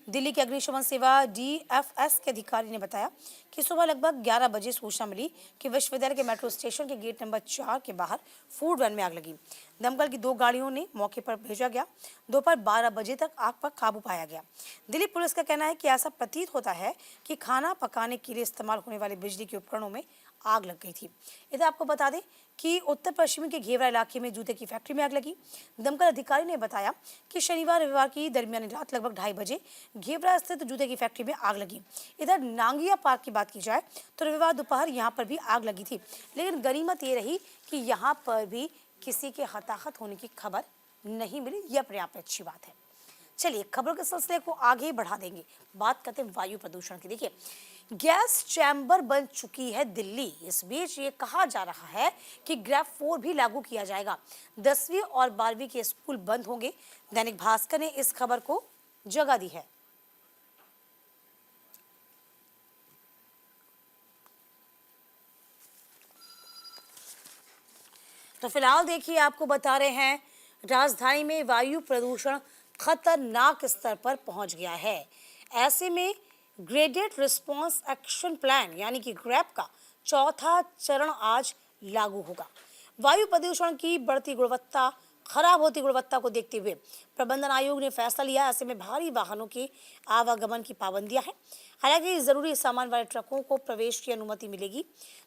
दिल्ली के अग्निशमन सेवा डीएफएस के अधिकारी ने बताया कि सुबह लगभग 11 बजे सूचना मिली कि विश्वविद्यालय के मेट्रो स्टेशन के गेट नंबर 4 के बाहर फूड वैन में आग लगी। दमकल की 2 गाड़ियों ने मौके पर भेजा गया। दोपहर 12 बजे तक आग पर काबू पाया गया। दिल्ली पुलिस का कहना है कि ऐसा प्रतीत होता है कि खाना पकाने के लिए इस्तेमाल होने वाले बिजली के उपकरणों में आग लग गई थी। इधर आपको बता दें कि उत्तर पश्चिमी के घेवरा इलाके में जूते की फैक्ट्री में आग लगी। दमकल अधिकारी ने बताया कि शनिवार रविवार की दरमियानी रात लगभग 2:30 बजे घेवरा स्थित जूते की फैक्ट्री में आग लगी। इधर नांगिया पार्क की बात की जाए तो रविवार दोपहर यहां पर भी आग लगी थी, लेकिन गनीमत ये रही कि यहां पर भी किसी के हताहत होने की खबर नहीं मिली। यह अपने आप में अच्छी बात है। चलिए खबरों के सिलसिले को आगे बढ़ा देंगे, बात करते हैं वायु प्रदूषण की। देखिए, गैस चैम्बर बन चुकी है दिल्ली। इस बीच ये कहा जा रहा है कि ग्रेड 4 भी लागू किया जाएगा। 10वीं और 12वीं के स्कूल बंद होंगे। दैनिक भास्कर ने इस खबर को जगह दी है। तो फिलहाल देखिए, आपको बता रहे हैं, राजधानी में वायु प्रदूषण खतरनाक स्तर पर पहुंच गया है। ऐसे में ग्रेडेड रिस्पांस एक्शन प्लान यानी कि ग्रैप का 4था चरण आज लागू होगा। वायु प्रदूषण की खराब होती गुणवत्ता को देखते हुए प्रबंधन आयोग ने फैसला लिया। ऐसे में भारी वाहनों के आवागमन की पाबंदियां हैं। हालांकि जरूरी सामान वाले ट्रकों को प्रवेश की अनुमति मिलेगी।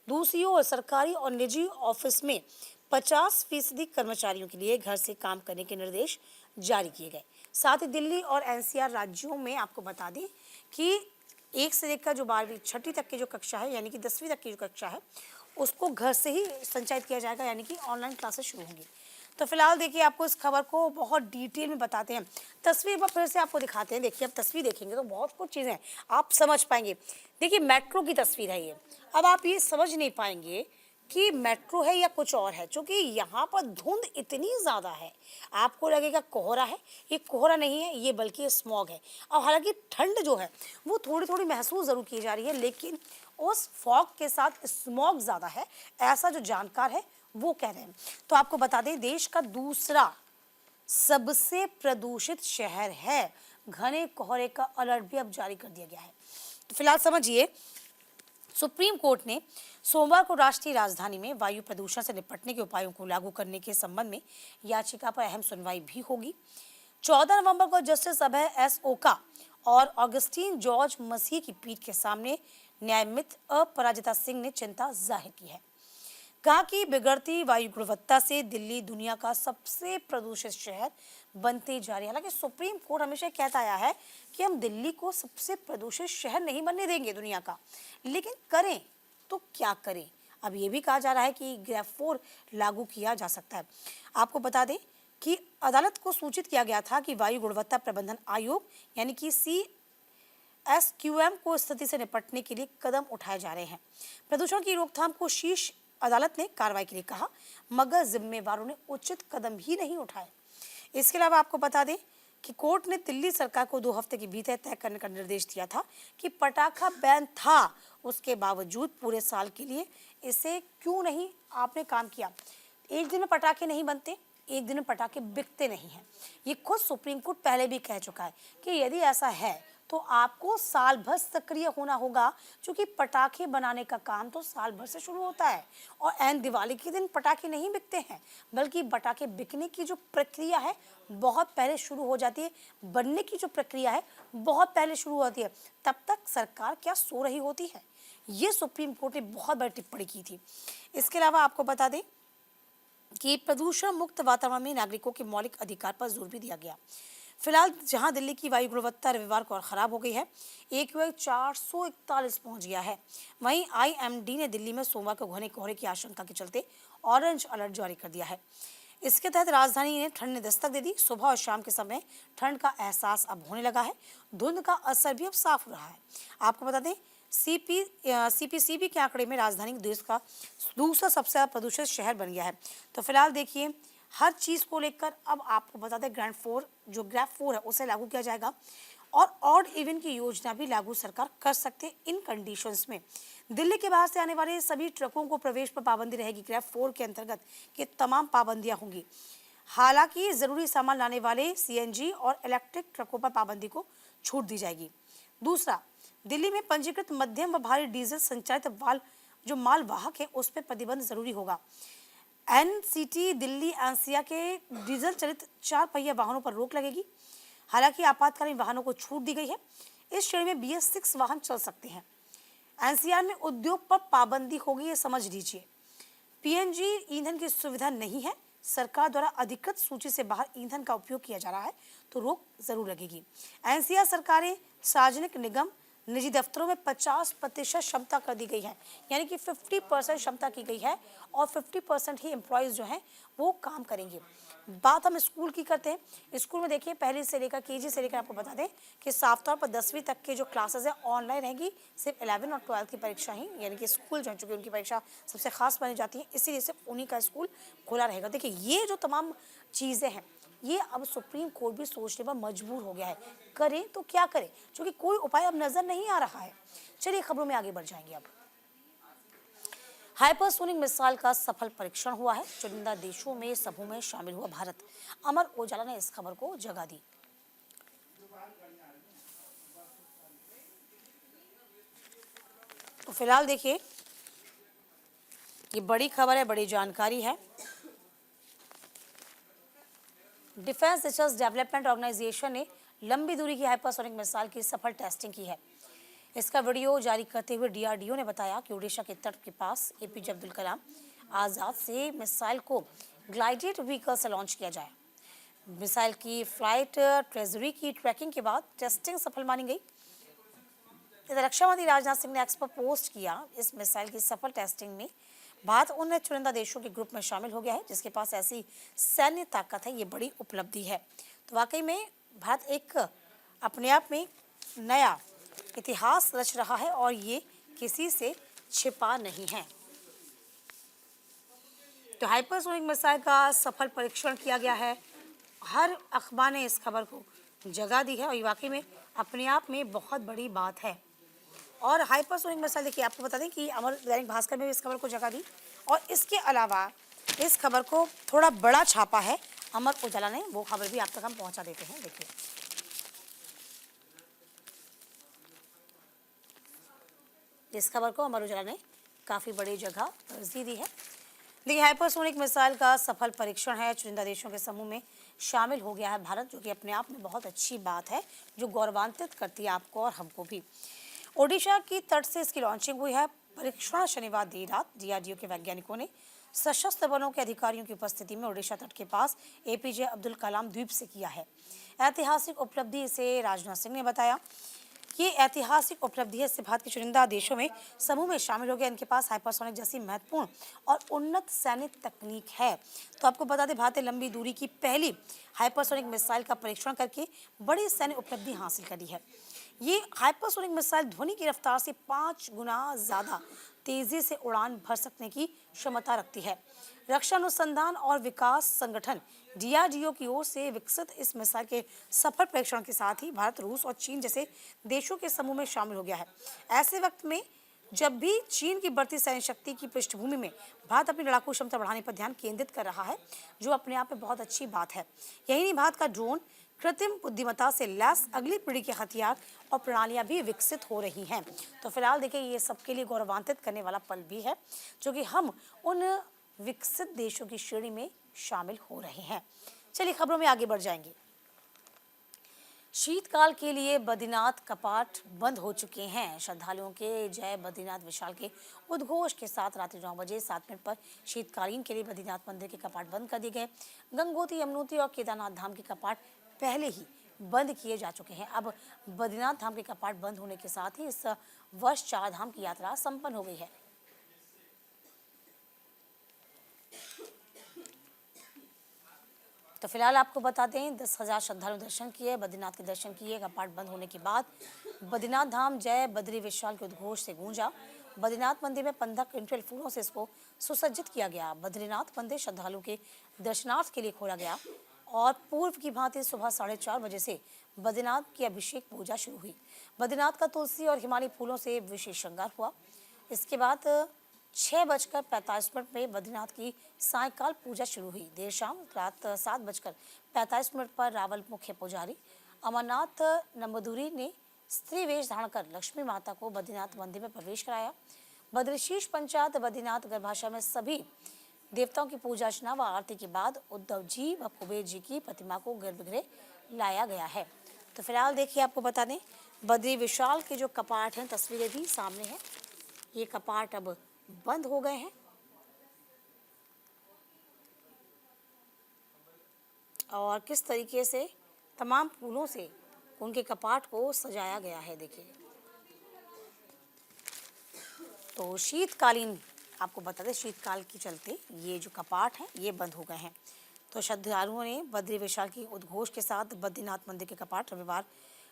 दूसरी ओर सरकारी और निजी ऑफिस में 50% कर्मचारियों के लिए घर से काम करने के निर्देश जारी किए गए। साथ ही दिल्ली और एनसीआर राज्यों में आपको बता दें कि 1 से लेकर जो 12वीं 6ठी तक की जो कक्षा है यानी कि 10वीं तक की जो कक्षा है उसको घर से ही संचालित किया जाएगा, यानी कि ऑनलाइन क्लासेस शुरू होंगी। तो फिलहाल देखिए आपको इस खबर को बहुत डिटेल में बताते हैं। तस्वीर पर फिर से आपको दिखाते हैं। देखिए, अब तस्वीर देखेंगे तो बहुत कुछ चीज़ें आप समझ पाएंगे। देखिए, मेट्रो की तस्वीर है ये। अब आप ये समझ नहीं पाएंगे कि मेट्रो है या कुछ और है, क्योंकि यहाँ पर धुंध इतनी ज़्यादा है, आपको लगेगा कोहरा है। ये कोहरा नहीं है, ये बल्कि स्मॉग है। और हालांकि ठंड जो है वो थोड़ी थोड़ी महसूस ज़रूर की जा रही है, लेकिन उस फॉग के साथ स्मॉग ज़्यादा है, ऐसा जो जानकार है वो कह रहे हैं। तो आपको बता दें, देश का दूसरा सबसे प्रदूषित शहर है। घने कोहरे का अलर्ट भी अब जारी कर दिया गया है। तो फिलहाल समझिए, सुप्रीम कोर्ट ने सोमवार को राष्ट्रीय राजधानी में वायु प्रदूषण से निपटने के उपायों को लागू करने के संबंध में याचिका पर अहम सुनवाई भी होगी। 14 नवंबर को जस्टिस अभय एस ओका और ऑगस्टीन जॉर्ज मसीह की पीठ के सामने न्यायमित्र अपराजिता सिंह ने चिंता जाहिर की है। कहा कि बिगड़ती वायु गुणवत्ता से दिल्ली दुनिया का सबसे प्रदूषित शहर बनते जा रही है। हालांकि सुप्रीम कोर्ट हमेशा कहता आया है कि हम दिल्ली को सबसे प्रदूषित शहर नहीं बनने देंगे दुनिया का, लेकिन करें तो क्या करें। अब ये भी कहा जा रहा है कि ग्रेफ 4 लागू किया जा सकता है। आपको बता दें कि अदालत को सूचित किया गया था कि वायु गुणवत्ता प्रबंधन आयोग यानी कि CSQM को स्थिति से निपटने के लिए कदम उठाए जा रहे हैं। प्रदूषण की रोकथाम को शीर्ष अदालत ने कार्रवाई के लिए कहा, मगर जिम्मेवारों ने उचित कदम ही नहीं उठाए। इसके अलावा आपको बता दें कि कोर्ट ने दिल्ली सरकार को 2 हफ्ते के भीतर तय करने का निर्देश दिया था कि पटाखा बैन था, उसके बावजूद पूरे साल के लिए इसे क्यों नहीं आपने काम किया। एक दिन में पटाखे नहीं बनते, एक दिन में पटाखे बिकते नहीं हैं। ये खुद सुप्रीम कोर्ट पहले भी कह चुका है कि यदि ऐसा है तो आपको साल भर सक्रिय होना होगा, क्योंकि पटाखे बनाने का काम तो साल भर से शुरू होता है और ऐन दिवाली के दिन पटाखे नहीं बिकते हैं, बल्कि पटाखे बिकने की जो प्रक्रिया है बहुत पहले शुरू हो जाती है, बनने की जो प्रक्रिया है बहुत पहले शुरू होती है। तब तक सरकार क्या सो रही होती है। ये सुप्रीम कोर्ट ने बहुत बड़ी टिप्पणी की थी। इसके अलावा आपको बता दें कि प्रदूषण मुक्त वातावरण में नागरिकों के मौलिक अधिकार पर जोर भी दिया गया। फिलहाल जहां दिल्ली की वायु गुणवत्ता रविवार को और खराब हो गई है, AQI 441 पहुंच गया है, वहीं IMD ने दिल्ली में सोमवार को घने कोहरे की आशंका के चलते ऑरेंज अलर्ट जारी कर दिया है। इसके तहत राजधानी ने ठंड ने दस्तक दे दी। सुबह और शाम के समय ठंड का एहसास अब होने लगा है। धुंध का असर भी अब साफ हो रहा है। आपको बता दें, CPCB के आंकड़े में राजधानी देश का दूसरा सबसे ज्यादा प्रदूषित शहर बन गया है। तो फिलहाल देखिए, हर चीज को लेकर अब आपको बता दें, ग्रेफ 4 है उसे लागू किया जाएगा और ऑड इवन की योजना भी लागू सरकार कर सकते हैं इन कंडीशंस में। दिल्ली के बाहर से आने वाले सभी ट्रकों को प्रवेश पर पाबंदी रहेगी। ग्रेफ 4 के अंतर्गत ये तमाम पाबंदियां होंगी। हालांकि जरूरी सामान लाने वाले CNG और इलेक्ट्रिक ट्रकों पर पाबंदी को छूट दी जाएगी। दूसरा, दिल्ली में पंजीकृत मध्यम व भारी डीजल संचालित जो माल वाहक है उस पर प्रतिबंध जरूरी होगा। NCT दिल्ली NCR के डीजल चलित 4 पहिया वाहनों पर रोक लगेगी। हालांकि आपातकालीन वाहनों को छूट दी गई है। इस श्रेणी में BS6 वाहन चल सकते हैं। NCR में उद्योग पर पाबंदी होगी, ये समझ लीजिए। PNG ईंधन की सुविधा नहीं है, सरकार द्वारा अधिकृत सूची से बाहर ईंधन का उपयोग किया जा रहा है तो रोक जरूर लगेगी। NCR सरकारें, सार्वजनिक निगम, निजी दफ्तरों में 50% क्षमता कर दी गई है, यानी कि 50% क्षमता की गई है और 50% ही एम्प्लॉयज जो हैं वो काम करेंगे। बात हम स्कूल की करते हैं। स्कूल में देखिए, पहले से लेकर KG से लेकर आपको बता दें कि साफ तौर पर 10वीं तक के जो क्लासेस है ऑनलाइन रहेगी। सिर्फ 11 और 12 की परीक्षा ही, यानी कि स्कूल जो है चूंकि उनकी परीक्षा सबसे खास मानी जाती है, इसीलिए सिर्फ उन्हीं का स्कूल खुला रहेगा। देखिए, ये जो तमाम चीज़ें हैं ये अब सुप्रीम कोर्ट भी सोचने पर मजबूर हो गया है, करें तो क्या करें, क्योंकि कोई उपाय अब नजर नहीं आ रहा है। चलिए खबरों में आगे बढ़ जाएंगे। अब हाइपरसोनिक मिसाइल का सफल परीक्षण हुआ है। चुनिंदा देशों में समूह में शामिल हुआ भारत। अमर उजाला ने इस खबर को जगह दी। तो फिलहाल देखिए, ये बड़ी खबर है, बड़ी जानकारी है। डिफेंस रिसर्च डेवलपमेंट ऑर्गेनाइजेशन ने लंबी दूरी की हाइपरसोनिक मिसाइल की सफल टेस्टिंग की है। इसका वीडियो जारी करते हुए DRDO ने बताया कि उड़ीसा के तट के पास APJ अब्दुल कलाम आजाद से मिसाइल को ग्लाइडेड व्हीकल से लॉन्च किया जाए। मिसाइल की फ्लाइट ट्रेजरी की ट्रैकिंग के बाद टेस्टिंग सफल मानी गई। इधर रक्षा मंत्री राजनाथ सिंह ने एक्स पर पोस्ट किया, इस मिसाइल की सफल टेस्टिंग में भारत उन चुनिंदा देशों के ग्रुप में शामिल हो गया है जिसके पास ऐसी सैन्य ताकत है। ये बड़ी उपलब्धि है। तो वाकई में भारत एक अपने आप में नया इतिहास रच रहा है और ये किसी से छिपा नहीं है। तो हाइपरसोनिक मिसाइल का सफल परीक्षण किया गया है। हर अखबार ने इस खबर को जगह दी है और ये वाकई में अपने आप में बहुत बड़ी बात है। और हाइपरसोनिक मिसाइल देखिए, आपको बता दें कि अमर दैनिक भास्कर में भी इस खबर को जगह दी और इसके अलावा इस खबर को थोड़ा बड़ा छापा है अमर उजाला ने, वो खबर भी आप तक हम पहुंचा देते हैं। देखिए इस खबर को अमर उजाला ने काफी बड़ी जगह तरजीह दी है। देखिए हाइपरसोनिक मिसाइल का सफल परीक्षण है, चुनिंदा देशों के समूह में शामिल हो गया है भारत, जो कि अपने आप में बहुत अच्छी बात है, जो गौरवान्वित करती है आपको और हमको भी। ओडिशा की तट से इसकी लॉन्चिंग हुई है। परीक्षण शनिवार देर रात डीआरडीओ के वैज्ञानिकों ने सशस्त्र बलों के अधिकारियों की उपस्थिति में ओडिशा तट के पास एपीजे अब्दुल कलाम द्वीप से किया है। ऐतिहासिक उपलब्धि इसे राजनाथ सिंह ने बताया। ये ऐतिहासिक उपलब्धि है, इससे भारत के चुनिंदा देशों में समूह में शामिल हो गया। इनके पास हाइपरसोनिक जैसी महत्वपूर्ण और उन्नत सैन्य तकनीक है। तो आपको बता दें, भारत ने लंबी दूरी की पहली हाइपरसोनिक मिसाइल का परीक्षण करके बड़ी सैन्य उपलब्धि हासिल करी है। ये हाइपरसोनिक मिसाइल ध्वनि की रफ्तार से 5 गुना ज्यादा तेजी से उड़ान भर सकने की क्षमता रखती है। रक्षा अनुसंधान और विकास संगठन डीआरडीओ की ओर से विकसित इस मिसाइल के सफल परीक्षण के साथ ही भारत, रूस और चीन जैसे देशों के समूह में शामिल हो गया है। ऐसे वक्त में जब भी चीन की बढ़ती सैन्य शक्ति की पृष्ठभूमि में भारत अपनी लड़ाकू क्षमता बढ़ाने पर ध्यान केंद्रित कर रहा है, जो अपने आप में बहुत अच्छी बात है। यही नहीं, भारत का ड्रोन, कृत्रिम बुद्धिमत्ता से लैस अगली पीढ़ी के हथियार और प्रणालियां भी विकसित हो रही हैं। तो फिलहाल देखिए, ये सबके लिए गौरवान्वित करने वाला पल भी है, जो कि हम उन विकसित देशों की श्रेणी में शामिल हो रहे हैं। चलिए खबरों में आगे बढ़ जाएंगे। शीतकाल के लिए बद्रीनाथ कपाट बंद हो चुके हैं। श्रद्धालुओं के जय बद्रीनाथ विशाल के उद्घोष के साथ रात्रि 9 बजे 7 मिनट पर शीतकालीन के लिए बद्रीनाथ मंदिर के कपाट बंद कर दिए गए। गंगोत्री, यमुनोत्री और केदारनाथ धाम के कपाट पहले ही बंद किए जा चुके हैं। अब बद्रीनाथ धाम के कपाट बंद होने के साथ ही इस वर्ष 4 धाम की यात्रा संपन्न हो गई है। तो फिलहाल आपको बता दें, 10,000 श्रद्धालु दर्शन किए, बद्रीनाथ के दर्शन किए। कपाट बंद होने के बाद बद्रीनाथ धाम जय बद्री विशाल के उद्घोष से गूंजा। बद्रीनाथ मंदिर में 15 क्विंटल फूलों से इसको सुसज्जित किया गया। बद्रीनाथ मंदिर श्रद्धालु के दर्शनार्थ के लिए खोला गया और पूर्व की भांति सुबह 4:30 बजे से बद्रीनाथ की अभिषेक पूजा शुरू हुई। बद्रीनाथ का तुलसी और हिमालय फूलों से विशेष श्रृंगार हुआ। इसके बाद 6:45 में बद्रीनाथ की सायंकाल पूजा शुरू हुई। देर शाम रात 7:45 पर रावल मुख्य पुजारी अमरनाथ नंबूदिरी ने स्त्री वेश धारण कर लक्ष्मी माता को बद्रीनाथ मंदिर में प्रवेश कराया। बद्रीशीष पंचायत बद्रीनाथ गर्भाशय में सभी देवताओं की पूजा अर्चना व आरती के बाद उद्धव जी व कुबेर जी की प्रतिमा को गर्भगृह लाया गया है। तो फिलहाल देखिए, आपको बता दें, बद्री विशाल के जो कपाट हैं, तस्वीरें भी सामने हैं। ये कपाट अब बंद हो गए हैं और किस तरीके से तमाम फूलों से उनके कपाट को सजाया गया है। देखिए, तो शीतकालीन, आपको बता दें, शीतकाल के चलते ये जो कपाट हैं ये बंद हो गए हैं। तो श्रद्धालुओं ने बद्री विशाल की उद्घोष के साथ बद्रीनाथ मंदिर के कपाट रविवार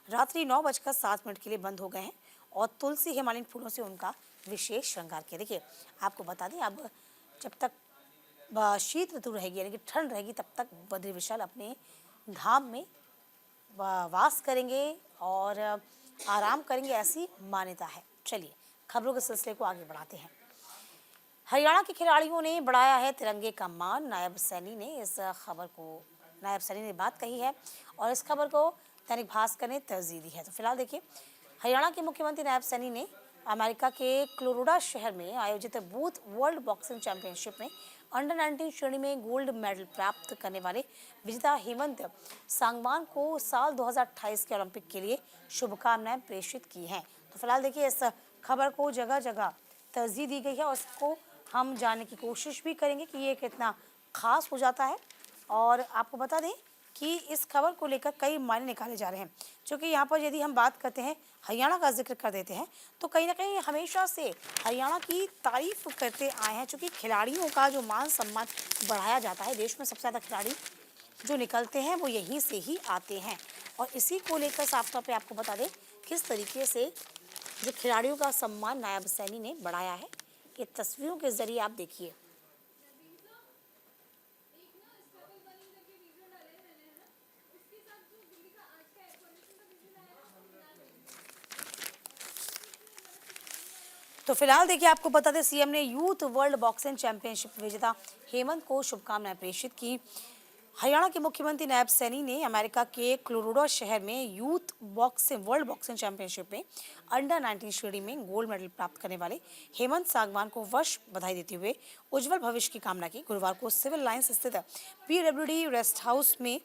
रात्रि 9:07 के लिए बंद हो गए हैं और तुलसी हिमालयन फूलों से उनका विशेष श्रृंगार किया। देखिए, आपको बता दें, अब जब तक शीत ऋतु रहेगी, यानी कि ठंड रहेगी, तब तक बद्री विशाल अपने धाम में वास करेंगे और आराम करेंगे, ऐसी मान्यता है। चलिए खबरों के सिलसिले को आगे बढ़ाते हैं। हरियाणा के खिलाड़ियों ने बढ़ाया है तिरंगे का मान। नायब सैनी ने बात कही है और इस खबर को दैनिक भास्कर ने तरजीह दी है। तो फिलहाल देखिए, हरियाणा के मुख्यमंत्री नायब सैनी ने अमेरिका के क्लोरोडा शहर में आयोजित बूथ वर्ल्ड बॉक्सिंग चैंपियनशिप में अंडर 19 श्रेणी में गोल्ड मेडल प्राप्त करने वाले विजेता हेमंत सांगवान को साल 2028 के ओलंपिक के लिए शुभकामनाएं प्रेषित की हैं। तो फिलहाल देखिए, इस खबर को जगह जगह तरजीह दी गई है और इसको हम जानने की कोशिश भी करेंगे कि ये कितना खास हो जाता है। और आपको बता दें कि इस खबर को लेकर कई मायने निकाले जा रहे हैं, क्योंकि यहाँ पर यदि हम बात करते हैं, हरियाणा का जिक्र कर देते हैं, तो कहीं ना कहीं हमेशा से हरियाणा की तारीफ करते आए हैं, क्योंकि खिलाड़ियों का जो मान सम्मान बढ़ाया जाता है, देश में सबसे ज़्यादा खिलाड़ी जो निकलते हैं वो यहीं से ही आते हैं। और इसी को लेकर साफ तौर पे आपको बता दें किस तरीके से जो खिलाड़ियों का सम्मान नायब सैनी ने बढ़ाया है, ये तस्वीरों के जरिए आप देखिए। तो फिलहाल देखिए, आपको बता दें सीएम ने यूथ वर्ल्ड बॉक्सिंग चैंपियनशिप विजेता हेमंत को शुभकामनाएं प्रेषित की। हरियाणा के मुख्यमंत्री नायब सैनी ने अमेरिका के क्लोरोडो शहर में youth boxing world boxing championship में अंडर 19 श्रेणी में गोल्ड मेडल प्राप्त करने वाले हेमंत सांगवान को वर्ष बधाई देते हुए उज्जवल भविष्य की कामना की। गुरुवार को सिविल लाइन्स स्थित PWD रेस्ट हाउस में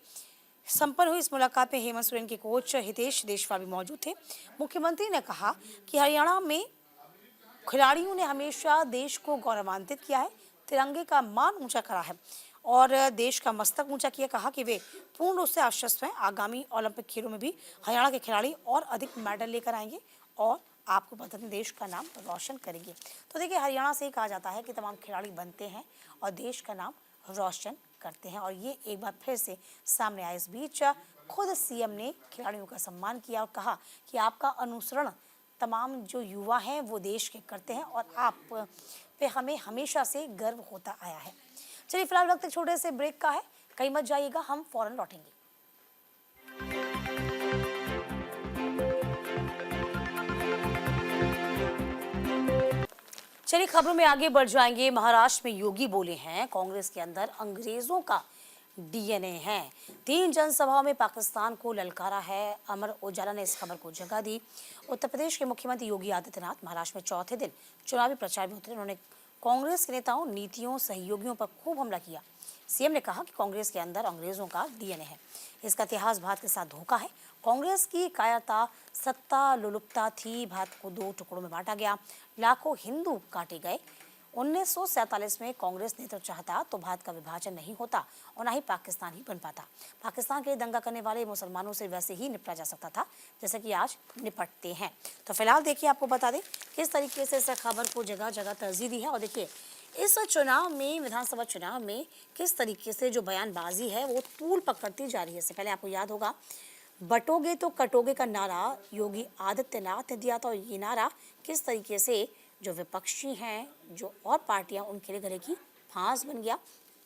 संपन्न हुई इस मुलाकात में हेमंत सोरेन के कोच हितेश देशवाल भी मौजूद थे। मुख्यमंत्री ने कहा कि हरियाणा में खिलाड़ियों ने हमेशा देश को गौरवान्वित किया है, तिरंगे का मान ऊंचा करा है और देश का मस्तक ऊंचा किया। कहा कि वे पूर्ण रूप से आश्वस्त हैं, आगामी ओलंपिक खेलों में भी हरियाणा के खिलाड़ी और अधिक मेडल लेकर आएंगे और आपको पता नहीं देश का नाम रोशन करेंगे। तो देखिए, हरियाणा से कहा जाता है कि तमाम खिलाड़ी बनते हैं और देश का नाम रोशन करते हैं, और ये एक बार फिर से सामने आया। इस बीच खुद सीएम ने खिलाड़ियों का सम्मान किया और कहा कि आपका अनुसरण तमाम जो युवा हैं वो देश के करते हैं और आप पे हमें हमेशा से गर्व होता आया है। चलिए, फिलहाल वक्त एक छोटे से ब्रेक का है, कहीं मत जाइएगा, हम फौरन लौटेंगे। चलिए, खबरों में आगे बढ़ जाएंगे। महाराष्ट्र में योगी बोले हैं कांग्रेस के अंदर अंग्रेजों का डीएनए है। 3 जनसभाओं में पाकिस्तान को ललकारा है। अमर उजाला ने इस खबर को जगह दी। उत्तर प्रदेश के मुख्यमंत्री योगी आदित्यनाथ महाराष्ट्र में चौथे दिन चुनावी प्रचार में उतरे। उन्होंने कांग्रेस के नेताओं, नीतियों, सहयोगियों पर खूब हमला किया। सीएम ने कहा कि कांग्रेस के अंदर अंग्रेजों का डीएनए है, इसका इतिहास भारत के साथ धोखा है। कांग्रेस की कायरता, सत्ता लुलुपता थी। भारत को 2 टुकड़ों में बांटा गया, लाखों हिंदू काटे गए। 1947 में कांग्रेस नेतृत्व चाहता तो भारत का विभाजन नहीं होता और न ही पाकिस्तान ही बन पाता। पाकिस्तान के लिए दंगा करने वाले मुसलमानों से वैसे ही निपटा जा सकता था जैसे कि आज निपटते हैं। तो फिलहाल देखिए, आपको बता दें किस तरीके से इस खबर को जगह जगह तरजीह दी है। और देखिए, इस चुनाव में, विधानसभा चुनाव में किस तरीके से जो बयानबाजी है वो तूल पकड़ती जा रही है। इससे पहले आपको याद होगा, बटोगे तो कटोगे का नारा योगी आदित्यनाथ ने दिया था और ये नारा किस तरीके से जो विपक्षी हैं, जो और पार्टियां, उनके लिए गले की फांस बन गया,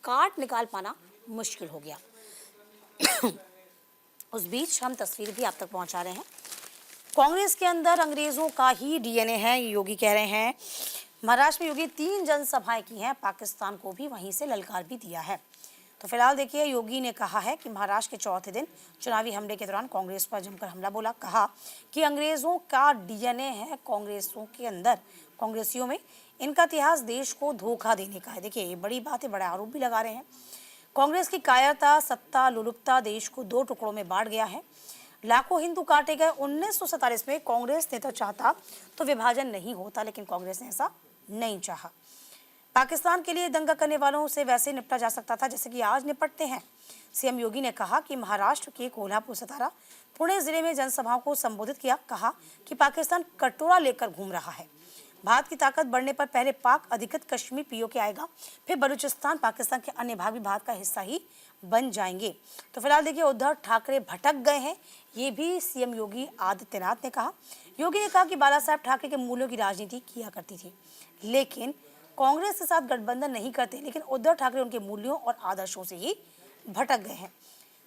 काट निकाल पाना मुश्किल हो गया। उस बीच हम तस्वीर भी आप तक पहुंचा रहे हैं। कांग्रेस के अंदर अंग्रेजों का ही डीएनए है, योगी कह रहे हैं। महाराष्ट्र में योगी 3 जनसभाएं की हैं, पाकिस्तान को भी वहीं से ललकार भी दिया है। तो फिलहाल देखिए, योगी ने कहा है कि महाराष्ट्र के चौथे दिन चुनावी हमले के दौरान कांग्रेस पर जमकर हमला बोला। कहा कि अंग्रेजों का डीएनए है कांग्रेसों के अंदर, कांग्रेसियों में। इनका इतिहास देश को धोखा देने का है। देखिए, ये बड़ी बात है, बड़ा आरोप भी लगा रहे हैं। कांग्रेस की कायरता, सत्ता लुलुपता देश को 2 टुकड़ों में बांट गया है, लाखों हिंदू काटे गए। 1947 में कांग्रेस नेता चाहता तो विभाजन नहीं होता, लेकिन कांग्रेस ने ऐसा नहीं चाहा। पाकिस्तान के लिए दंगा करने वालों से वैसे निपटा जा सकता था जैसे कि आज निपटते हैं। सीएम योगी ने कहा कि महाराष्ट्र के कोल्हापुर, सतारा, पुणे जिले में जनसभाओं को संबोधित किया। कहा कि पाकिस्तान कटोरा लेकर घूम रहा है। भारत की ताकत बढ़ने पर पहले पाक अधिकृत कश्मीर पीओके आएगा, फिर बलूचिस्तान, पाकिस्तान के अन्य भाग भी भारत का हिस्सा ही बन जाएंगे। तो फिलहाल देखिए, उद्धव ठाकरे भटक गए हैं, ये भी सीएम योगी आदित्यनाथ ने कहा। योगी ने कहा कि बाला साहब ठाकरे के मूल्यों की राजनीति किया करती थी, लेकिन कांग्रेस के साथ गठबंधन नहीं करते, लेकिन उद्धव ठाकरे उनके मूल्यों और आदर्शों से ही भटक गए हैं।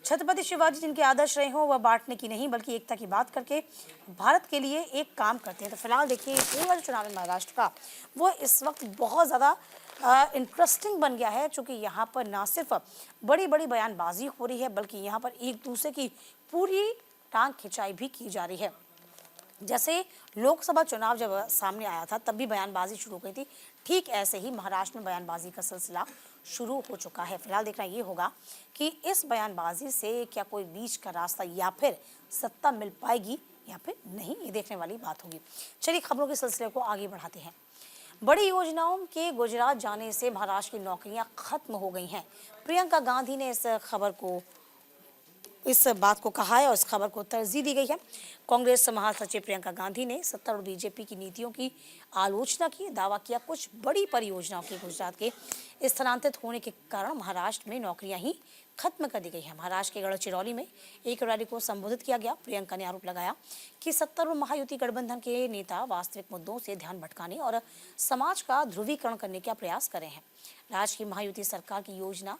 छत्रपति शिवाजी जिनके आदर्श रहे हों, वह बांटने की नहीं बल्कि एकता की बात करके भारत के लिए एक काम करते हैं। तो फिलहाल देखिए, पूरा चुनाव महाराष्ट्र का वो इस वक्त बहुत ज़्यादा इंटरेस्टिंग बन गया है, क्योंकि यहाँ पर ना सिर्फ बड़ी बड़ी बयानबाजी हो रही है, बल्कि यहाँ पर एक दूसरे की पूरी टांग खिंचाई भी की जा रही है। जैसे लोकसभा चुनाव जब सामने आया था तब भी बयानबाजी शुरू हो गई थी, ठीक ऐसे ही महाराष्ट्र में बयानबाजी का सिलसिला शुरू हो चुका है। फिलहाल देखना ये होगा कि इस बयानबाजी से क्या कोई बीच का रास्ता या फिर सत्ता मिल पाएगी या फिर नहीं, ये देखने वाली बात होगी। चलिए, खबरों के सिलसिले को आगे बढ़ाते हैं। बड़ी योजनाओं के गुजरात जाने से महाराष्ट्र की नौकरियां खत्म हो गई हैं। प्रियंका गांधी ने इस खबर को इस बात को कहा है और इस खबर को तरजीह दी गई है। कांग्रेस महासचिव प्रियंका गांधी ने सत्ता और बीजेपी की नीतियों की आलोचना की, दावा किया कुछ बड़ी परियोजनाओं के गुजरात के स्थानांतरित होने के कारण महाराष्ट्र में नौकरियां ही खत्म कर दी गई है। महाराष्ट्र के गढ़चिरौली में एक रैली को संबोधित किया गया। प्रियंका ने आरोप लगाया कि सत्ता और महायुति गठबंधन के नेता वास्तविक मुद्दों से ध्यान भटकाने और समाज का ध्रुवीकरण करने का प्रयास कर रहे हैं। राज्य की महायुति सरकार की योजना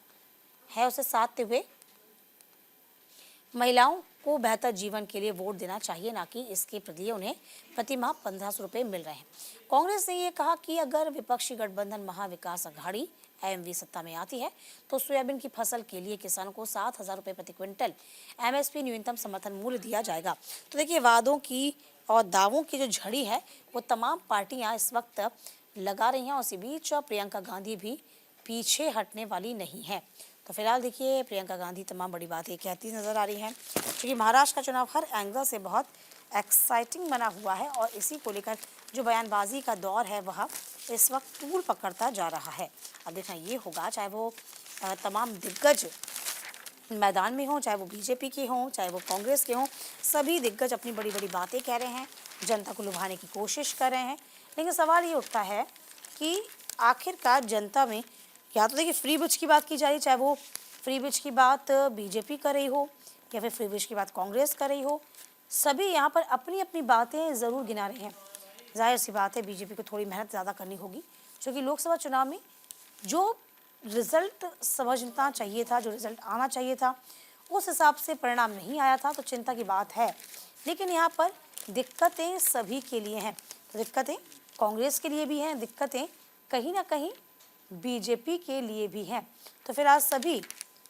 है उसे साधते हुए महिलाओं को बेहतर जीवन के लिए वोट देना चाहिए, ना कि इसके बदले उन्हें प्रति माह 1500 रुपए मिल रहे हैं। कांग्रेस ने यह कहा कि अगर विपक्षी गठबंधन महाविकास अघाड़ी एमवी सत्ता में आती है तो सोयाबीन की फसल के लिए किसानों को 7000 रुपए प्रति क्विंटल एमएसपी न्यूनतम समर्थन मूल्य दिया जाएगा। तो देखिए, वादों की और दावों की जो झड़ी है वो तमाम पार्टियां इस वक्त लगा रही हैं और इसी बीच प्रियंका गांधी भी पीछे हटने वाली नहीं है। तो फिलहाल देखिए, प्रियंका गांधी तमाम बड़ी बातें कहती नजर आ रही हैं, क्योंकि महाराष्ट्र का चुनाव हर एंगल से बहुत एक्साइटिंग बना हुआ है और इसी को लेकर जो बयानबाजी का दौर है वह इस वक्त तूल पकड़ता जा रहा है। अब देखना ये होगा, चाहे वो तमाम दिग्गज मैदान में हों, चाहे वो बीजेपी के हों, चाहे वो कांग्रेस के हों, सभी दिग्गज अपनी बड़ी बड़ी बातें कह रहे हैं, जनता को लुभाने की कोशिश कर रहे हैं। लेकिन सवाल ये उठता है कि आखिरकार जनता में, या तो देखिए फ्री बिज की बात की जा रही, चाहे वो फ्री बिज की बात बीजेपी कर रही हो या फिर फ्री बिज की बात कांग्रेस कर रही हो, सभी यहाँ पर अपनी अपनी बातें ज़रूर गिना रहे हैं। जाहिर सी बात है, बीजेपी को थोड़ी मेहनत ज़्यादा करनी होगी, क्योंकि लोकसभा चुनाव में जो रिजल्ट समझना चाहिए था, जो रिजल्ट आना चाहिए था, उस हिसाब से परिणाम नहीं आया था, तो चिंता की बात है। लेकिन यहाँ पर दिक्कतें सभी के लिए हैं, तो दिक्कतें कांग्रेस के लिए भी हैं, दिक्कतें कहीं ना कहीं बीजेपी के लिए भी हैं। तो फिर आज सभी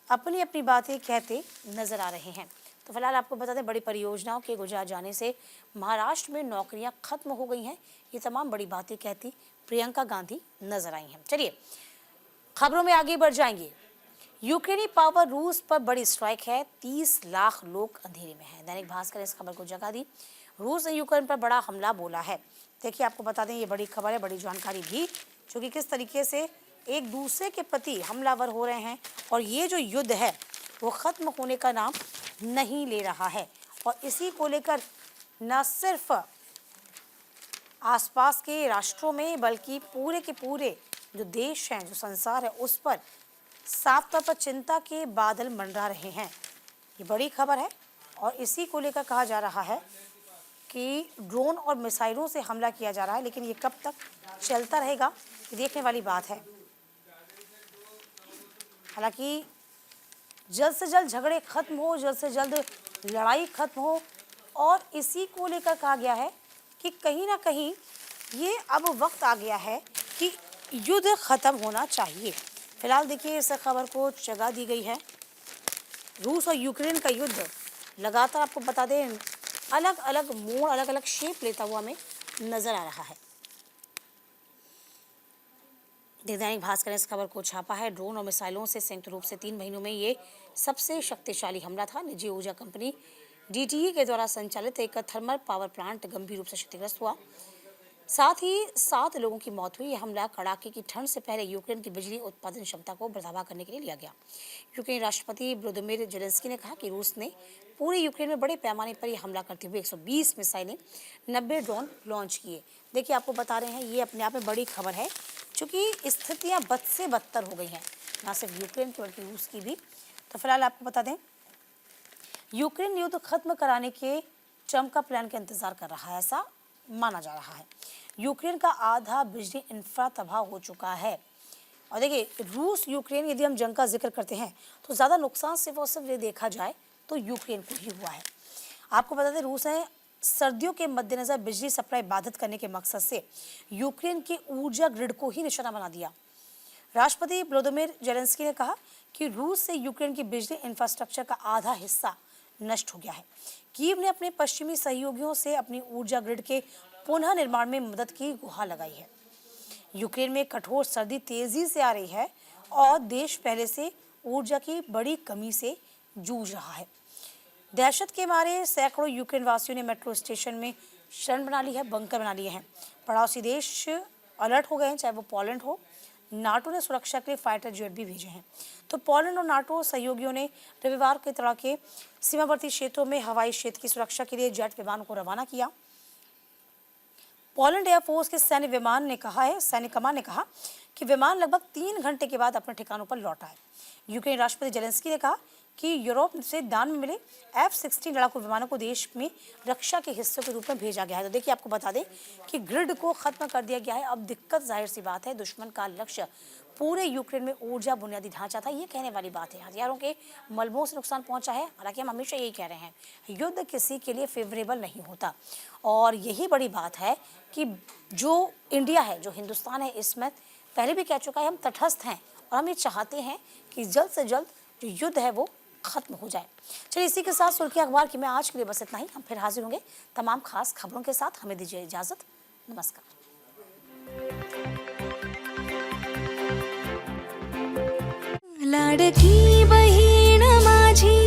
अपनी अपनी बातें कहते नजर आ रहे हैं। तो फिलहाल आपको बता दें, बड़ी परियोजनाओं के गुजरात जाने से महाराष्ट्र में नौकरियां खत्म हो गई हैं, ये तमाम बड़ी बातें कहती प्रियंका गांधी नजर आई हैं। चलिए खबरों में आगे बढ़ जाएंगे। यूक्रेनी पावर रूस पर बड़ी स्ट्राइक है, 30 लाख लोग अंधेरे में हैं। दैनिक भास्कर ने इस खबर को जगह दी। रूस ने यूक्रेन पर बड़ा हमला बोला है। देखिए, आपको बता दें, ये बड़ी खबर है, बड़ी जानकारी भी, जो कि किस तरीके से एक दूसरे के प्रति हमलावर हो रहे हैं और ये जो युद्ध है वो ख़त्म होने का नाम नहीं ले रहा है। और इसी को लेकर न सिर्फ आसपास के राष्ट्रों में बल्कि पूरे के पूरे जो देश हैं, जो संसार है, उस पर साफ तौर पर चिंता के बादल मंडरा रहे हैं। ये बड़ी खबर है और इसी को लेकर कहा जा रहा है कि ड्रोन और मिसाइलों से हमला किया जा रहा है, लेकिन ये कब तक चलता रहेगा ये देखने वाली बात है। हालांकि जल्द से जल्द झगड़े खत्म हो, जल्द से जल्द लड़ाई खत्म हो, और इसी को लेकर कहा गया है कि कहीं ना कहीं ये अब वक्त आ गया है कि युद्ध खत्म होना चाहिए। फिलहाल देखिए, इस खबर को जगह दी गई है। रूस और यूक्रेन का युद्ध लगातार, आपको बता दें, अलग अलग मोड़, अलग अलग शेप लेता हुआ हमें नजर आ रहा है। दैनिक भास्कर ने इस खबर को छापा है। ड्रोन और मिसाइलों से संयुक्त रूप से 3 महीनों में ये सबसे शक्तिशाली हमला था। निजी ऊर्जा कंपनी डीटीई के द्वारा संचालित एक थर्मल पावर प्लांट गंभीर रूप से क्षतिग्रस्त हुआ, साथ ही 7 लोगों की मौत हुई। यह हमला कड़ाके की ठंड से पहले यूक्रेन की बिजली उत्पादन क्षमता को बढ़ावा करने के लिए लिया गया। यूक्रेन राष्ट्रपति व्लादिमीर जेलेंस्की ने कहा कि रूस ने पूरे यूक्रेन में बड़े पैमाने पर यह हमला करते हुए 120 मिसाइलें, 90 ड्रोन लॉन्च किए। देखिए, आपको बता रहे हैं, ये अपने आप में बड़ी खबर है, क्योंकि स्थितियां बद से बदतर हो गई हैं, ना सिर्फ यूक्रेन की बल्कि रूस की भी। तो फिलहाल आपको बता दें, यूक्रेन युद्ध खत्म कराने के ट्रंप का प्लान का इंतजार कर रहा है, ऐसा माना जा रहा है। यूक्रेन का आधा बिजली इंफ्रा तबाह हो चुका है। और देखिए, रूस यूक्रेन, यदि हम जंग का जिक्र करते हैं तो ज़्यादा नुकसान सिर्फ और सिर्फ ये देखा जाए तो यूक्रेन को ही हुआ है। आपको बता दें, रूस ने सर्दियों के मद्देनजर बिजली सप्लाई बाधित करने के मकसद से यूक्रेन के ऊर्जा ग्रिड को ही निशाना बना दिया। राष्ट्रपति व्लादिमीर जेलेंस्की ने कहा कि रूस से यूक्रेन की बिजली इंफ्रास्ट्रक्चर का आधा हिस्सा नष्ट हो गया है। कीव ने अपने पश्चिमी सहयोगियों से अपनी ऊर्जा ग्रिड के पुनः निर्माण में मदद की गुहार लगाई है। यूक्रेन में कठोर सर्दी तेजी से आ रही है और देश पहले से ऊर्जा की बड़ी कमी से जूझ रहा है। दहशत के मारे सैकड़ों यूक्रेन वासियों ने मेट्रो स्टेशन में शरण बना ली है, बंकर बना लिए हैं। पड़ोसी देश अलर्ट हो गए हैं, चाहे वो पोलैंड हो, नाटो ने सुरक्षा के लिए फाइटर जेट भी भेजे हैं। तो पोलैंड और नाटो सहयोगियों ने रविवार की तरह के सीमावर्ती क्षेत्रों में हवाई क्षेत्र की सुरक्षा के लिए जेट विमानों को रवाना किया। पोलैंड एयरफोर्स के सैन्य कमान ने कहा कि विमान लगभग 3 घंटे के बाद अपने ठिकानों पर लौट आए। यूक्रेन राष्ट्रपति जेलेंस्की ने कहा कि यूरोप से दान में मिले F-16 लड़ाकू विमानों को देश में रक्षा के हिस्से के रूप में भेजा गया है। तो देखिए, आपको बता दें कि ग्रिड को खत्म कर दिया गया है। अब दिक्कत जाहिर सी बात है, दुश्मन का लक्ष्य पूरे यूक्रेन में ऊर्जा बुनियादी ढांचा था। ये कहने वाली बात है, हथियारों के मलबों से नुकसान पहुंचा है। हालांकि हम हमेशा यही कह रहे हैं, युद्ध किसी के लिए फेवरेबल नहीं होता, और यही बड़ी बात है कि जो इंडिया है, जो हिंदुस्तान है, इसमें पहले भी कह चुका है, हम तटस्थ हैं और हम ये चाहते हैं कि जल्द से जल्द जो युद्ध है वो खत्म हो जाए। चलिए, इसी के साथ सुर्खी अखबार की मैं आज के लिए बस इतना ही। हम फिर हाजिर होंगे तमाम खास खबरों के साथ। हमें दीजिए इजाजत। नमस्कार। लाडकी बहीण माझी